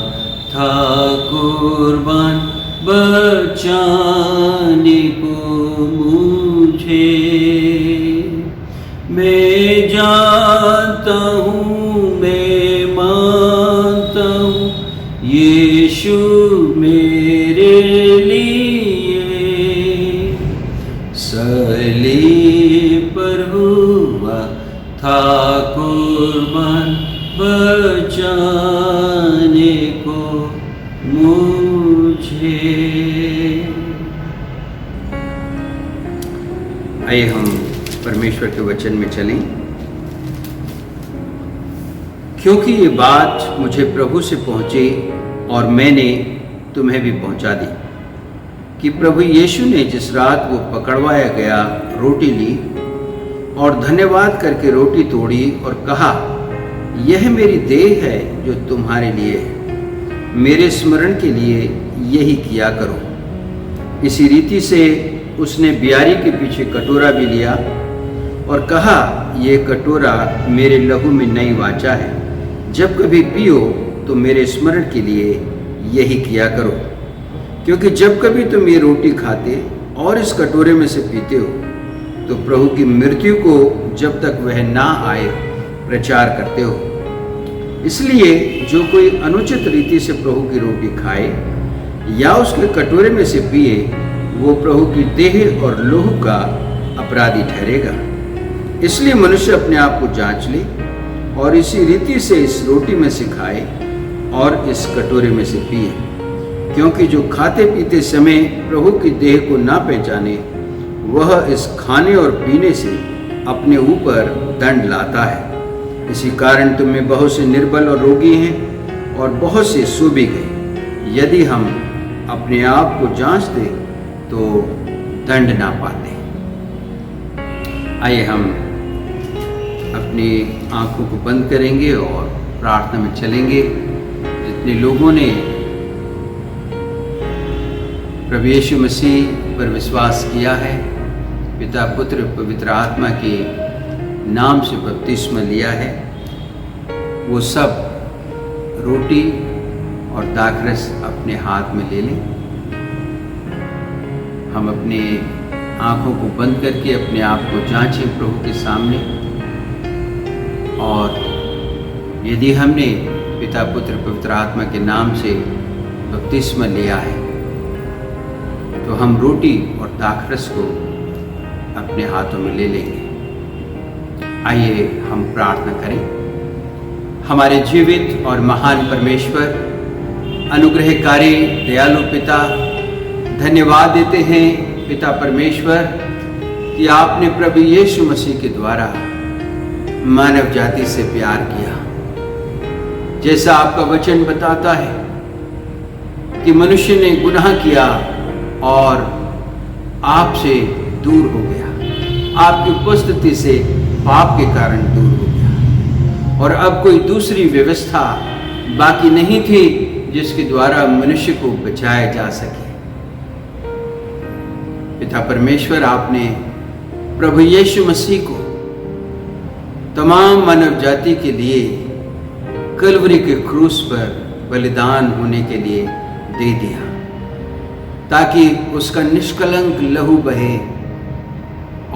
था कुर्बान, बचाने को मुझे। मैं जानता हूँ, मैं मानता हूँ, यीशु मेरे लिए सलीब पर हुआ था कुर्बान, बचाने को मुझे। आइए हम परमेश्वर के वचन में चलें। क्योंकि ये बात मुझे प्रभु से पहुंची और मैंने तुम्हें भी पहुंचा दी कि प्रभु यीशु ने जिस रात वो पकड़वाया गया रोटी ली और धन्यवाद करके रोटी तोड़ी और कहा, यह मेरी देह है जो तुम्हारे लिए है, मेरे स्मरण के लिए यही किया करो। इसी रीति से उसने बियारी के पीछे कटोरा भी लिया और कहा, यह कटोरा मेरे लहू में नई वाचा है, जब कभी पियो तो मेरे स्मरण के लिए यही किया करो। क्योंकि जब कभी तुम ये रोटी खाते और इस कटोरे में से पीते हो तो प्रभु की मृत्यु को जब तक वह ना आए प्रचार करते हो। इसलिए जो कोई अनुचित रीति से प्रभु की रोटी खाए या उसके कटोरे में से पिए, वो प्रभु की देह और लोह का अपराधी ठहरेगा। इसलिए मनुष्य अपने आप को जांच ले और इसी रीति से इस रोटी में से खाए और इस कटोरे में से पिए। क्योंकि जो खाते पीते समय प्रभु की देह को ना पहचाने, वह इस खाने और पीने से अपने ऊपर दंड लाता है। इसी कारण तुम में बहुत से निर्बल और रोगी हैं और बहुत से सो भी गए। यदि हम अपने आप को जांच दें तो दंड ना पाते। आइए हम अपनी आंखों को बंद करेंगे और प्रार्थना में चलेंगे। जितने लोगों ने प्रभु यीशु मसीह पर विश्वास किया है, पिता पुत्र पवित्र आत्मा के नाम से बपतिस्मा लिया है, वो सब रोटी और दाखरस अपने हाथ में ले लें। हम अपने आंखों को बंद करके अपने आप को जांचें प्रभु के सामने, और यदि हमने पिता पुत्र पवित्र आत्मा के नाम से बपतिस्मा लिया है तो हम रोटी और दाखरस को अपने हाथों में ले लेंगे। आइए हम प्रार्थना करें। हमारे जीवित और महान परमेश्वर, अनुग्रहकारी दयालु पिता, धन्यवाद देते हैं पिता परमेश्वर कि आपने प्रभु यीशु मसीह के द्वारा मानव जाति से प्यार किया। जैसा आपका वचन बताता है कि मनुष्य ने गुनाह किया और आपसे दूर हो गया, आपकी उपस्थिति से पाप के कारण दूर हो गया, और अब कोई दूसरी व्यवस्था बाकी नहीं थी जिसके द्वारा मनुष्य को बचाया जा सके। पिता परमेश्वर, आपने प्रभु यीशु मसीह को तमाम मानव जाति के लिए कलवरी के क्रूस पर बलिदान होने के लिए दे दिया, ताकि उसका निष्कलंक लहू बहे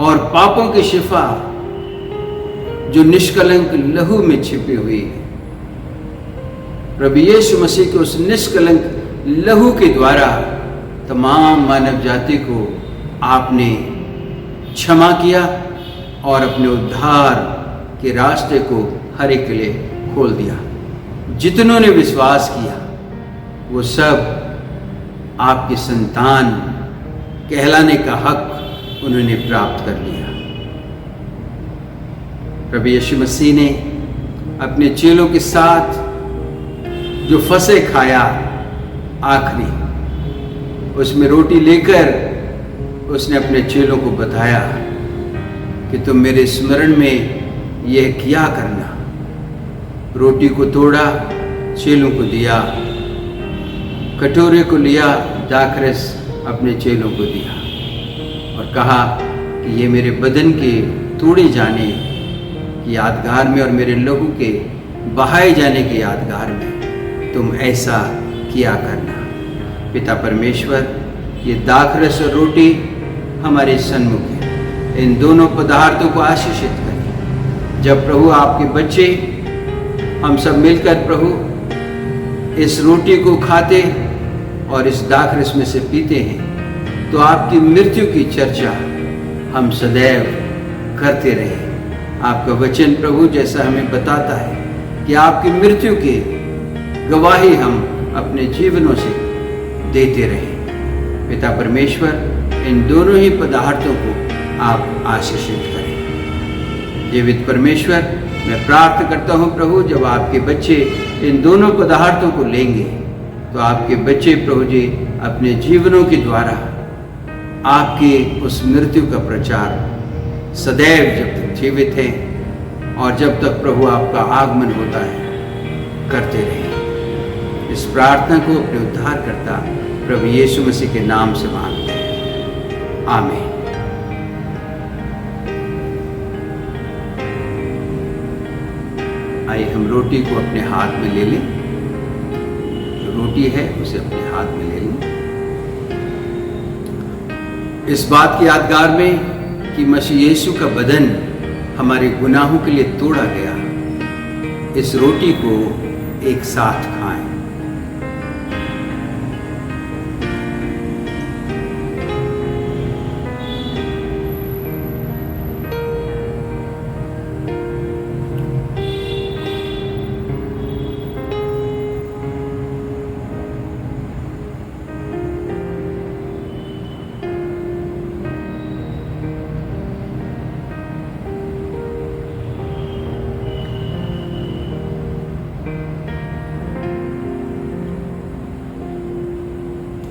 और पापों की शिफा जो निष्कलंक लहू में छिपी हुई है, प्रभु यीशु मसीह के उस निष्कलंक लहू के द्वारा तमाम मानव जाति को आपने क्षमा किया और अपने उद्धार के रास्ते को हर एक के लिए खोल दिया। जितनों ने विश्वास किया वो सब आपकी संतान कहलाने का हक उन्होंने प्राप्त कर लिया। प्रभु यीशु मसीह ने अपने चेलों के साथ जो फसह खाया आखिरी, उसमें रोटी लेकर उसने अपने चेलों को बताया कि तुम मेरे स्मरण में यह किया करना। रोटी को तोड़ा, चेलों को दिया, कटोरे को लिया, दाखरस अपने चेलों को दिया और कहा कि ये मेरे बदन के तोड़े जाने की यादगार में और मेरे लहू के बहाए जाने के यादगार में तुम ऐसा किया करना। पिता परमेश्वर, ये दाखरस और रोटी हमारे सन्मुख है। इन दोनों पदार्थों को आशीषित करें। जब प्रभु आपके बच्चे हम सब मिलकर प्रभु इस रोटी को खाते और इस दाखरस में से पीते हैं तो आपकी मृत्यु की चर्चा हम सदैव करते रहे। आपका वचन प्रभु जैसा हमें बताता है कि आपकी मृत्यु की गवाही हम अपने जीवनों से देते रहे। पिता परमेश्वर, इन दोनों ही पदार्थों को आप आशीषित करें। जीवित परमेश्वर, मैं प्रार्थना करता हूँ प्रभु, जब आपके बच्चे इन दोनों पदार्थों को लेंगे तो आपके बच्चे प्रभु जी अपने जीवनों के द्वारा आपकी उस मृत्यु का प्रचार सदैव जब तक जीवित हैं और जब तक प्रभु आपका आगमन होता है करते रहे। इस प्रार्थना को अपने उद्धारकर्ता प्रभु यीशु मसीह के नाम से मांगते हैं, आमीन। आइए हम रोटी को अपने हाथ में ले लें। जो रोटी है उसे अपने हाथ में ले लें। इस बात की यादगार में कि मसीह यीशु का बदन हमारे गुनाहों के लिए तोड़ा गया, इस रोटी को एक साथ खाएं।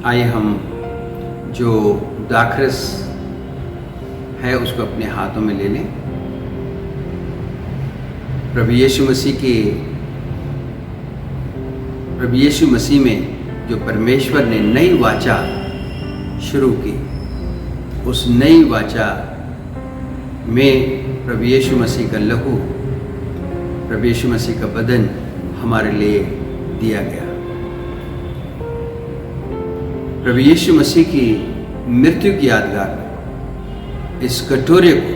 आइए हम जो दाखरस है उसको अपने हाथों में ले लें। प्रभु यीशु मसीह में जो परमेश्वर ने नई वाचा शुरू की, उस नई वाचा में प्रभु यीशु मसीह का लहू, प्रभु यीशु मसीह का बदन हमारे लिए दिया गया। प्रभु यीशु मसीह की मृत्यु की यादगार में इस कटोरे को,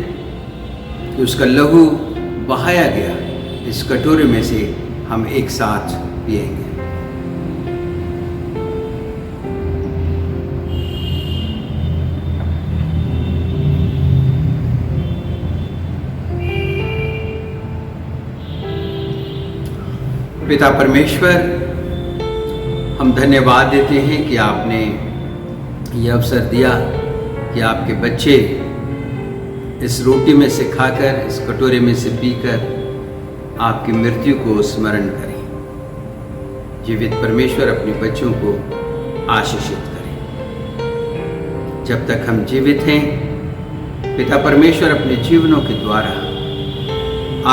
कि उसका लहू बहाया गया, इस कटोरे में से हम एक साथ पिएंगे। पिता परमेश्वर, हम धन्यवाद देते हैं कि आपने ये अवसर दिया कि आपके बच्चे इस रोटी में से खाकर, इस कटोरे में से पीकर आपकी मृत्यु को स्मरण करें। जीवित परमेश्वर अपने बच्चों को आशीषित करें। जब तक हम जीवित हैं, पिता परमेश्वर अपने जीवनों के द्वारा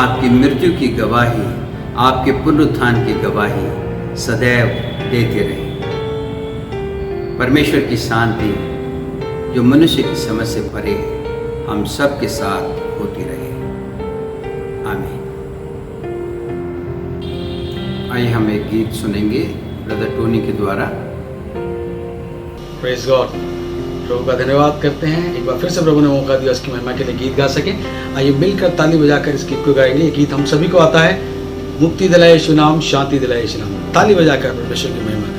आपकी मृत्यु की गवाही, आपके पुनरुत्थान की गवाही सदैव देते रहे। परमेश्वर की शांति जो मनुष्य की समझ से परे है, हम सब के साथ होती रहे। आमीन। आइए हम एक गीत सुनेंगे ब्रदर टोनी के द्वारा। Praise God. प्रभु का धन्यवाद करते हैं। एक बार फिर से प्रभु ने मौका दिया उसकी महिमा के लिए गीत गा सके। आइए मिलकर ताली बजाकर इस गीत को गाएंगे। ये गीत हम सभी को आता है। मुक्ति दिलाए यीशु नाम, शांति दिलाए यीशु नाम। ताली बजाकर परमेश्वर की महिमा करें।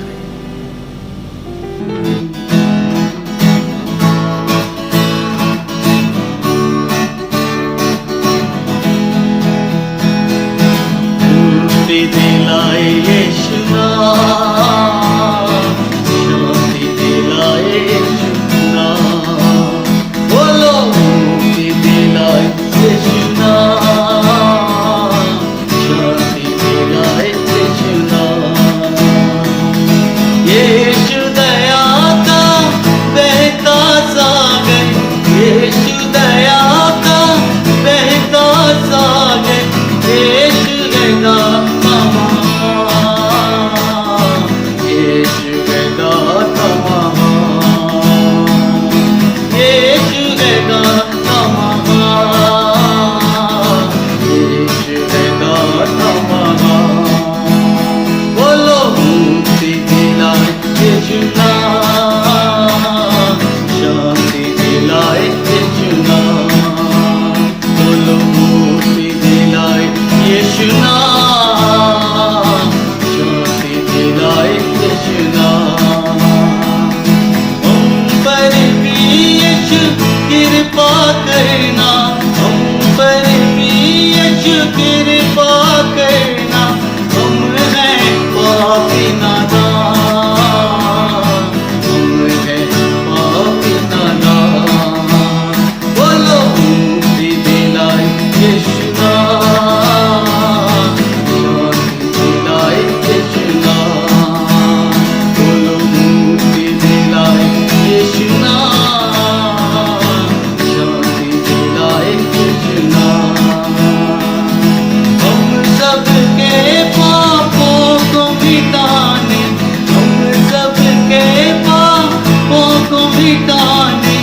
मिटाने, हम सबके पापों को मिटाने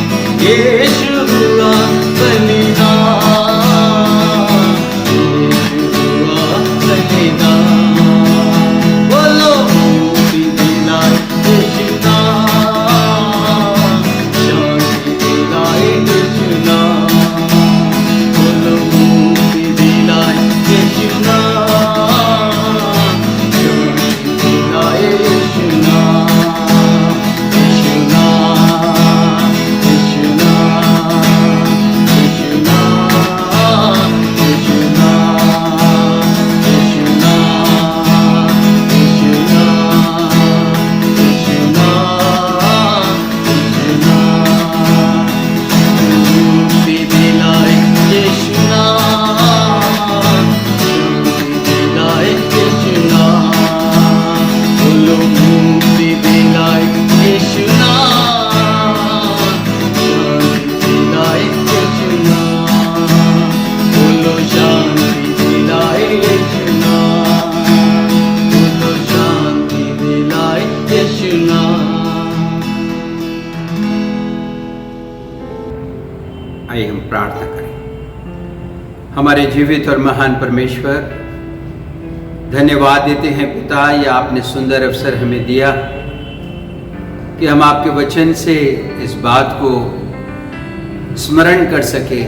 यीशु हुआ बलिदान, यीशु हुआ बलिदान। बोलो मुक्ति दिलाए यीशु नाम, शांति दिलाए यीशु नाम। बोलो मुक्ति दिलाए यीशु नाम, शांति दिलाए यीशु नाम। यीशु नाम, यीशु नाम, यीशु नाम, यीशु नाम, यीशु नाम, यीशु नाम, यीशु नाम, यीशु नाम। मुक्ति दिलाए यीशु नाम, शांति दिलाए यीशु नाम। बोलो मुक्ति दिलाए यीशु नाम, शांति दिलाए यीशु नाम। बोलो शांति दिलाए यीशु नाम, बोलो शांति दिलाए यीशु नाम। आइए हम प्रार्थना करें। हमारे जीवित और महान परमेश्वर, धन्यवाद देते हैं पिता, ये आपने सुंदर अवसर हमें दिया कि हम आपके वचन से इस बात को स्मरण कर सके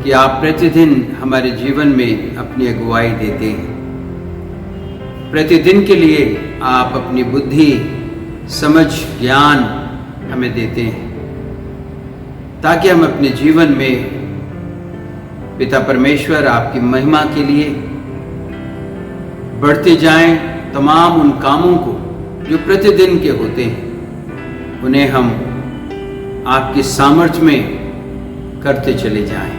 कि आप प्रतिदिन हमारे जीवन में अपनी अगुवाई देते हैं। प्रतिदिन के लिए आप अपनी बुद्धि, समझ, ज्ञान हमें देते हैं ताकि हम अपने जीवन में पिता परमेश्वर आपकी महिमा के लिए बढ़ते जाएं। तमाम उन कामों को जो प्रतिदिन के होते हैं उन्हें हम आपकी सामर्थ्य में करते चले जाएं।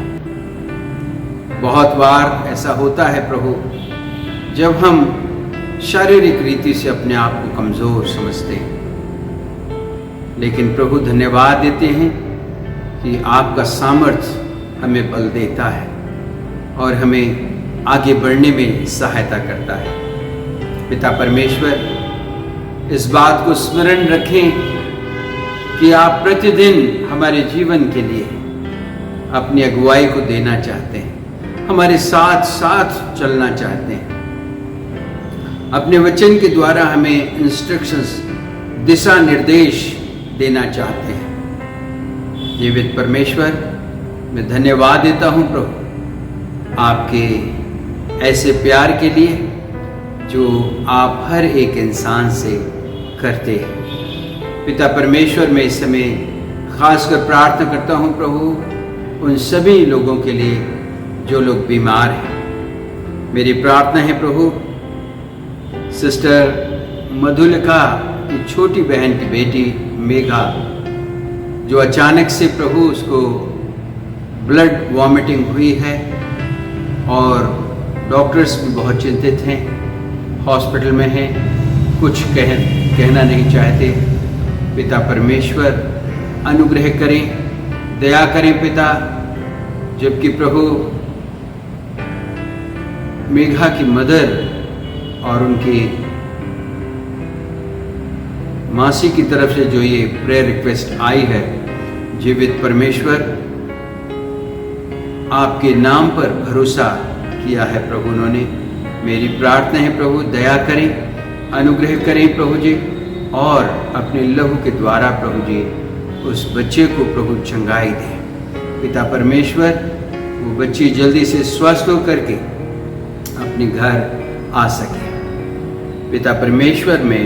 बहुत बार ऐसा होता है प्रभु, जब हम शारीरिक रीति से अपने आप को कमजोर समझते हैं, लेकिन प्रभु धन्यवाद देते हैं कि आपका सामर्थ्य हमें बल देता है और हमें आगे बढ़ने में सहायता करता है। पिता परमेश्वर, इस बात को स्मरण रखें कि आप प्रतिदिन हमारे जीवन के लिए अपनी अगुवाई को देना चाहते हैं, हमारे साथ साथ चलना चाहते हैं। अपने वचन के द्वारा हमें इंस्ट्रक्शंस, दिशा निर्देश देना चाहते हैं। जीवित परमेश्वर, मैं धन्यवाद देता हूं प्रभु आपके ऐसे प्यार के लिए जो आप हर एक इंसान से करते हैं। पिता परमेश्वर, मैं इस समय खासकर प्रार्थना करता हूं प्रभु उन सभी लोगों के लिए जो लोग बीमार हैं। मेरी प्रार्थना है प्रभु, सिस्टर मधुलिका की छोटी बहन की बेटी मेघा, जो अचानक से प्रभु उसको ब्लड वॉमिटिंग हुई है और डॉक्टर्स भी बहुत चिंतित हैं, हॉस्पिटल में हैं, कुछ कहना नहीं चाहते। पिता परमेश्वर अनुग्रह करें, दया करें पिता। जबकि प्रभु मेघा की मदर और उनकी मासी की तरफ से जो ये प्रेयर रिक्वेस्ट आई है, जीवित परमेश्वर आपके नाम पर भरोसा किया है प्रभु उन्होंने। मेरी प्रार्थना है प्रभु, दया करें, अनुग्रह करें प्रभु जी, और अपने लहू के द्वारा प्रभु जी उस बच्चे को प्रभु चंगाई दें। पिता परमेश्वर, वो बच्ची जल्दी से स्वस्थ होकर के अपने घर आ सके। पिता परमेश्वर, मैं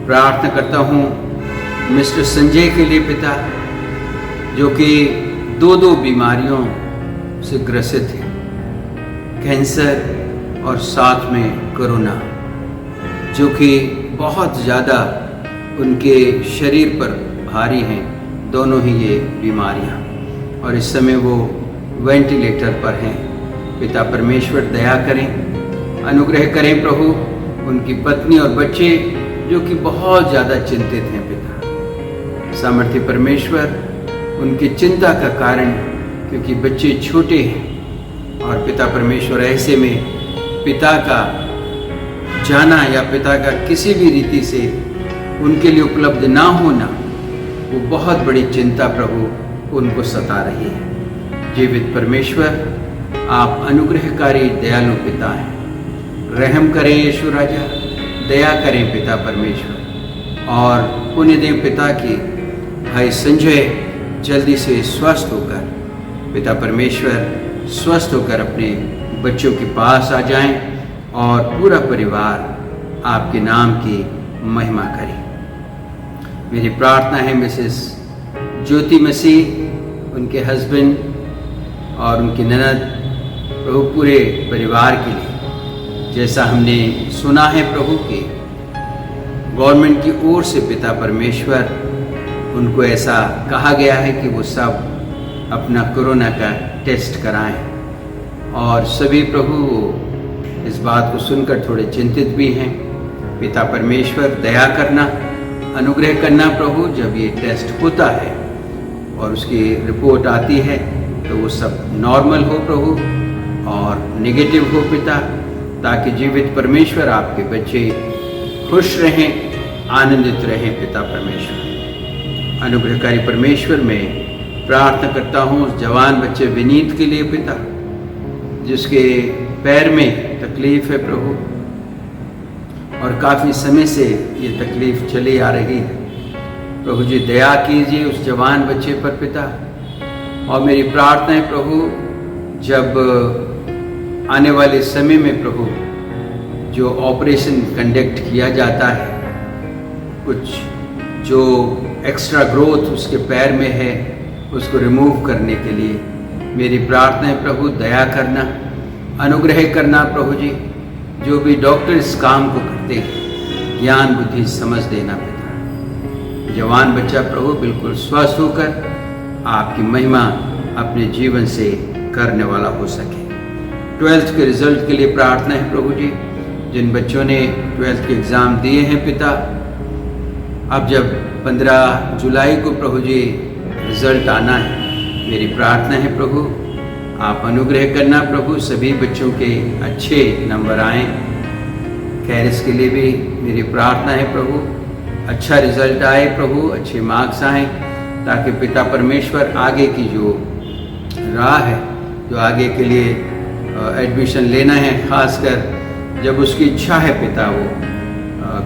प्रार्थना करता हूँ मिस्टर संजय के लिए पिता, जो कि दो बीमारियों से ग्रसित है, कैंसर और साथ में कोरोना, जो कि बहुत ज़्यादा उनके शरीर पर भारी हैं, दोनों ही ये बीमारियां, और इस समय वो वेंटिलेटर पर हैं। पिता परमेश्वर दया करें, अनुग्रह करें प्रभु। उनकी पत्नी और बच्चे जो कि बहुत ज़्यादा चिंतित हैं पिता, सामर्थ्य परमेश्वर उनकी चिंता का कारण, क्योंकि बच्चे छोटे हैं, और पिता परमेश्वर ऐसे में पिता का जाना या पिता का किसी भी रीति से उनके लिए उपलब्ध ना होना, वो बहुत बड़ी चिंता प्रभु उनको सता रही है। जीवित परमेश्वर, आप अनुग्रहकारी दयालु पिता हैं। रहम करें यीशु राजा, दया करें पिता परमेश्वर, और पुण्यदेव पिता की भाई संजय जल्दी से स्वस्थ होकर, पिता परमेश्वर स्वस्थ होकर अपने बच्चों के पास आ जाएं और पूरा परिवार आपके नाम की महिमा करे। मेरी प्रार्थना है मिसेस ज्योति मसीह, उनके हस्बैंड और उनकी ननद, प्रभु पूरे परिवार के लिए, जैसा हमने सुना है प्रभु कि गवर्नमेंट की ओर से पिता परमेश्वर उनको ऐसा कहा गया है कि वो सब अपना कोरोना का टेस्ट कराएं, और सभी प्रभु इस बात को सुनकर थोड़े चिंतित भी हैं। पिता परमेश्वर दया करना, अनुग्रह करना प्रभु, जब ये टेस्ट होता है और उसकी रिपोर्ट आती है तो वो सब नॉर्मल हो प्रभु और नेगेटिव हो पिता, ताकि जीवित परमेश्वर आपके बच्चे खुश रहें, आनंदित रहें पिता परमेश्वर। अनुग्रहकारी परमेश्वर, मैं प्रार्थना करता हूँ उस जवान बच्चे विनीत के लिए पिता, जिसके पैर में तकलीफ है प्रभु, और काफ़ी समय से ये तकलीफ चली आ रही है प्रभु जी। दया कीजिए उस जवान बच्चे पर पिता, और मेरी प्रार्थना है प्रभु, जब आने वाले समय में प्रभु जो ऑपरेशन कंडक्ट किया जाता है, कुछ जो एक्स्ट्रा ग्रोथ उसके पैर में है उसको रिमूव करने के लिए, मेरी प्रार्थना है प्रभु दया करना, अनुग्रह करना प्रभु जी। जो भी डॉक्टर इस काम को करते हैं, ज्ञान बुद्धि समझ देना पिता। जवान बच्चा प्रभु बिल्कुल स्वस्थ होकर आपकी महिमा अपने जीवन से करने वाला हो सके। 12th के रिजल्ट के लिए प्रार्थना है प्रभु जी। जिन बच्चों ने 12th के एग्ज़ाम दिए हैं पिता, अब जब 15 जुलाई को प्रभु जी रिजल्ट आना है, मेरी प्रार्थना है प्रभु आप अनुग्रह करना प्रभु, सभी बच्चों के अच्छे नंबर आएँ। कैरिस के लिए भी मेरी प्रार्थना है प्रभु, अच्छा रिजल्ट आए प्रभु, अच्छे मार्क्स आएँ, ताकि पिता परमेश्वर आगे की जो राह है, जो आगे के लिए एडमिशन लेना है, खासकर जब उसकी इच्छा है पिता वो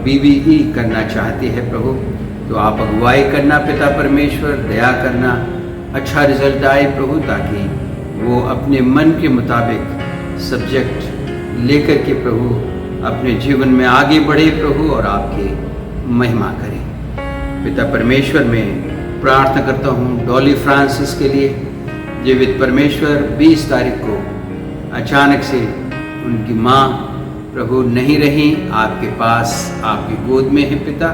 BBE करना चाहती है प्रभु, तो आप अगुवाई करना पिता परमेश्वर, दया करना, अच्छा रिजल्ट आए प्रभु, ताकि वो अपने मन के मुताबिक सब्जेक्ट लेकर के प्रभु अपने जीवन में आगे बढ़े प्रभु, और आपकी महिमा करे। पिता परमेश्वर, मैं प्रार्थना करता हूँ डॉली फ्रांसिस के लिए। जीवित परमेश्वर, 20 तारीख को अचानक से उनकी माँ प्रभु नहीं रही, आपके पास आपकी गोद में है पिता,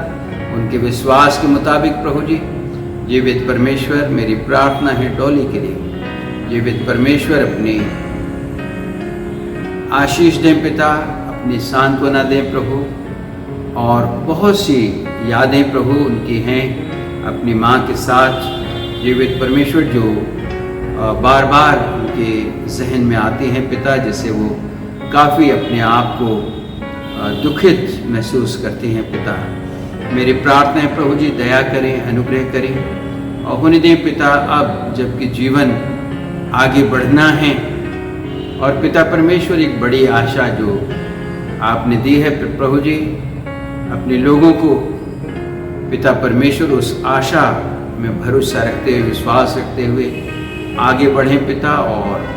उनके विश्वास के मुताबिक प्रभु जी। जीवित परमेश्वर, मेरी प्रार्थना है डॉली के लिए। जीवित परमेश्वर, अपनी आशीष दें पिता, अपनी सांत्वना दें प्रभु, और बहुत सी यादें प्रभु उनकी हैं अपनी माँ के साथ। जीवित परमेश्वर, जो बार बार उनके जहन में आती हैं पिता, जिससे वो काफ़ी अपने आप को दुखित महसूस करती हैं पिता। मेरी प्रार्थना है प्रभु जी दया करें, अनुग्रह करें, और होने दें पिता अब जबकि जीवन आगे बढ़ना है, और पिता परमेश्वर एक बड़ी आशा जो आपने दी है प्रभु जी अपने लोगों को, पिता परमेश्वर उस आशा में भरोसा रखते हुए, विश्वास रखते हुए आगे बढ़ें पिता, और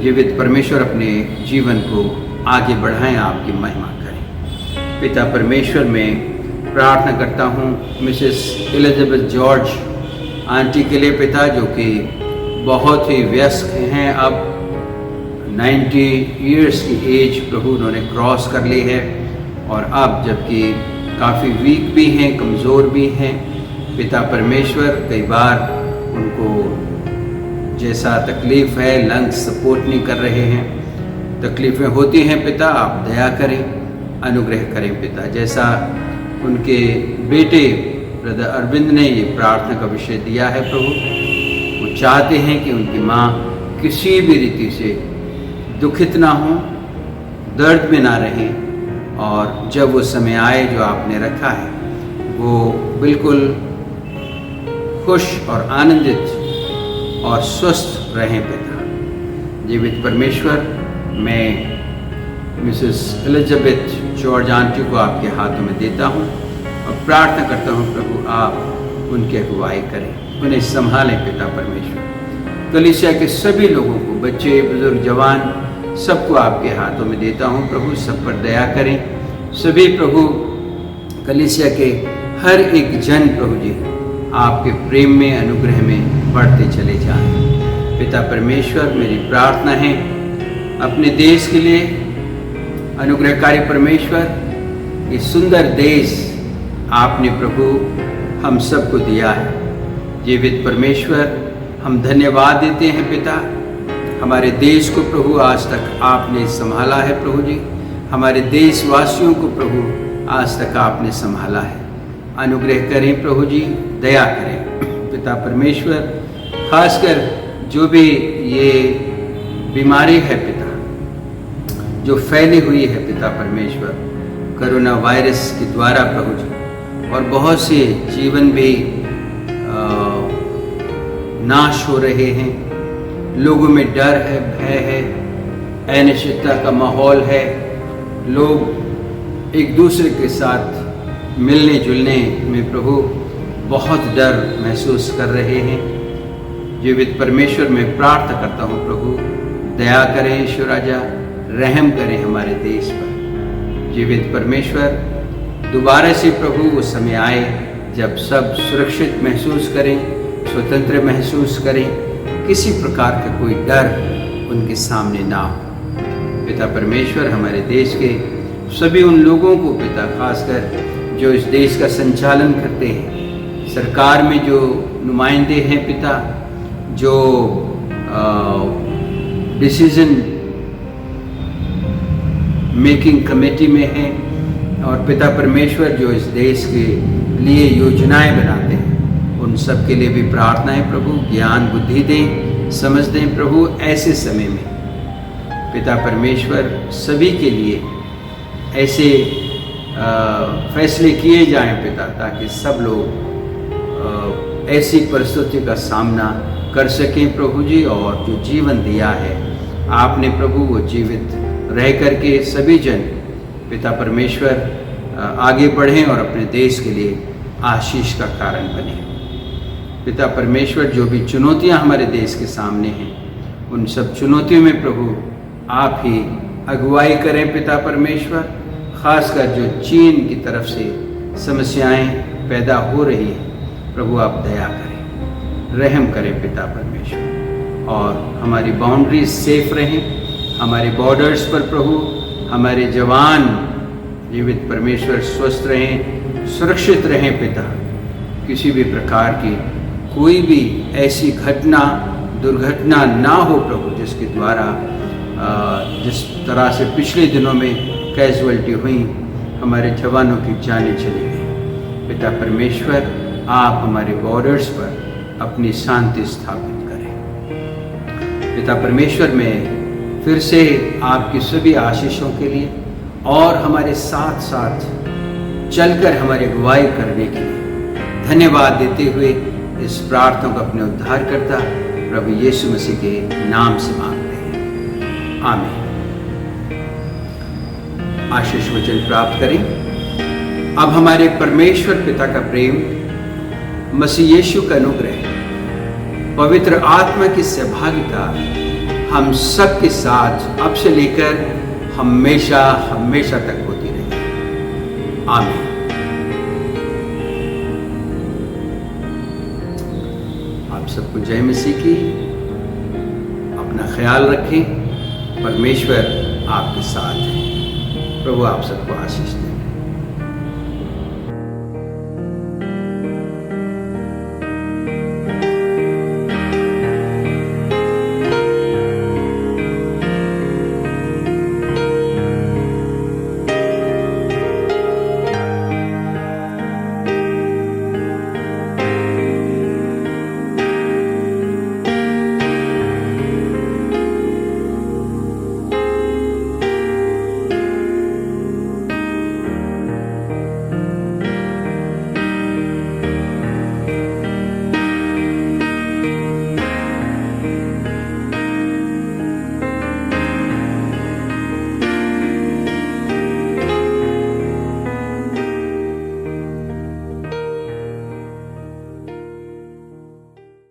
जीवित परमेश्वर अपने जीवन को आगे बढ़ाएं, आपकी महिमा करें। पिता परमेश्वर, मैं प्रार्थना करता हूँ मिसेस एलिजाबेथ जॉर्ज आंटी के लिए पिता, जो कि बहुत ही व्यस्त हैं, अब 90 ईयर्स की एज प्रभु उन्होंने क्रॉस कर ली है, और अब जबकि काफ़ी वीक भी हैं, कमज़ोर भी हैं पिता परमेश्वर। कई बार उनको जैसा तकलीफ़ है, लंग्स सपोर्ट नहीं कर रहे हैं, तकलीफ़ें होती हैं पिता, आप दया करें, अनुग्रह करें पिता। जैसा उनके बेटे ब्रदर अरविंद ने ये प्रार्थना का विषय दिया है प्रभु, वो चाहते हैं कि उनकी माँ किसी भी रीति से दुखित ना हो, दर्द में ना रहें, और जब वो समय आए जो आपने रखा है वो बिल्कुल खुश और आनंदित और स्वस्थ रहें पिता। जीवित परमेश्वर, मैं मिसेस एलिजाबेथ जॉर्ज आंटी को आपके हाथों में देता हूँ और प्रार्थना करता हूँ प्रभु आप उनकी अगुवाई करें, उन्हें संभालें पिता परमेश्वर। कलीसिया के सभी लोगों को, बच्चे, बुजुर्ग, जवान, सबको आपके हाथों में देता हूँ प्रभु, सब पर दया करें। सभी प्रभु कलीसिया के हर एक जन प्रभु जी आपके प्रेम में, अनुग्रह में बढ़ते चले जाएं। पिता परमेश्वर, मेरी प्रार्थना है अपने देश के लिए, अनुग्रहकारी परमेश्वर, ये सुंदर देश आपने प्रभु हम सबको दिया है। जीवित परमेश्वर, हम धन्यवाद देते हैं पिता, हमारे देश को प्रभु आज तक आपने संभाला है प्रभु जी, हमारे देशवासियों को प्रभु आज तक आपने संभाला है। अनुग्रह करें प्रभु जी, दया करें पिता परमेश्वर। खासकर जो भी ये बीमारी है पिता, जो फैली हुई है पिता परमेश्वर कोरोना वायरस के द्वारा प्रभु जी, और बहुत से जीवन भी नाश हो रहे हैं, लोगों में डर है, भय है, अनिश्चितता का माहौल है, लोग एक दूसरे के साथ मिलने जुलने में प्रभु बहुत डर महसूस कर रहे हैं। जीवित परमेश्वर, मैं प्रार्थना करता हूँ प्रभु दया करें, ईश्वर राजा रहम करें हमारे देश पर। जीवित परमेश्वर, दोबारा से प्रभु वो समय आए जब सब सुरक्षित महसूस करें, स्वतंत्र महसूस करें, किसी प्रकार का कोई डर उनके सामने ना हो। पिता परमेश्वर, हमारे देश के सभी उन लोगों को पिता, खासकर जो इस देश का संचालन करते हैं, सरकार में जो नुमाइंदे हैं पिता, जो डिसीजन मेकिंग कमेटी में हैं, और पिता परमेश्वर जो इस देश के लिए योजनाएं बनाते हैं, उन सब के लिए भी प्रार्थना है प्रभु, ज्ञान बुद्धि दें, समझ दें प्रभु। ऐसे समय में पिता परमेश्वर सभी के लिए ऐसे फैसले किए जाएं पिता, ताकि सब लोग ऐसी परिस्थिति का सामना कर सकें प्रभु जी, और जो जीवन दिया है आपने प्रभु, वो जीवित रह करके सभी जन पिता परमेश्वर आगे बढ़ें और अपने देश के लिए आशीष का कारण बने। पिता परमेश्वर, जो भी चुनौतियां हमारे देश के सामने हैं, उन सब चुनौतियों में प्रभु आप ही अगुवाई करें पिता परमेश्वर। खासकर जो चीन की तरफ से समस्याएं पैदा हो रही हैं, प्रभु आप दया करें, रहम करें पिता परमेश्वर, और हमारी बाउंड्रीज सेफ रहें, हमारे बॉर्डर्स पर प्रभु हमारे जवान जीवित परमेश्वर स्वस्थ रहें, सुरक्षित रहें पिता। किसी भी प्रकार की कोई भी ऐसी घटना, दुर्घटना ना हो प्रभु, जिसके द्वारा जिस तरह से पिछले दिनों में कैजुअलिटी हुई, हमारे जवानों की जानें चली गई। पिता परमेश्वर, आप हमारे बॉर्डर्स पर अपनी शांति स्थापित करें। पिता परमेश्वर, मैं फिर से आपकी सभी आशीषों के लिए और हमारे साथ साथ चलकर हमारी अगुवाई करने के लिए धन्यवाद देते हुए इस प्रार्थना को अपने उद्धारकर्ता प्रभु यीशु मसीह के नाम से मांगते हैं, आमीन। आशीष वचन प्राप्त करें। अब हमारे परमेश्वर पिता का प्रेम, मसीह यीशु का अनुग्रह, पवित्र आत्मा की सहभागिता हम सब के साथ अब से लेकर हमेशा हमेशा तक होती रहे, आमीन। आप सबको जय मसीह की। अपना ख्याल रखें, परमेश्वर आपके साथ है। प्रभु आप सबको आशीष दे।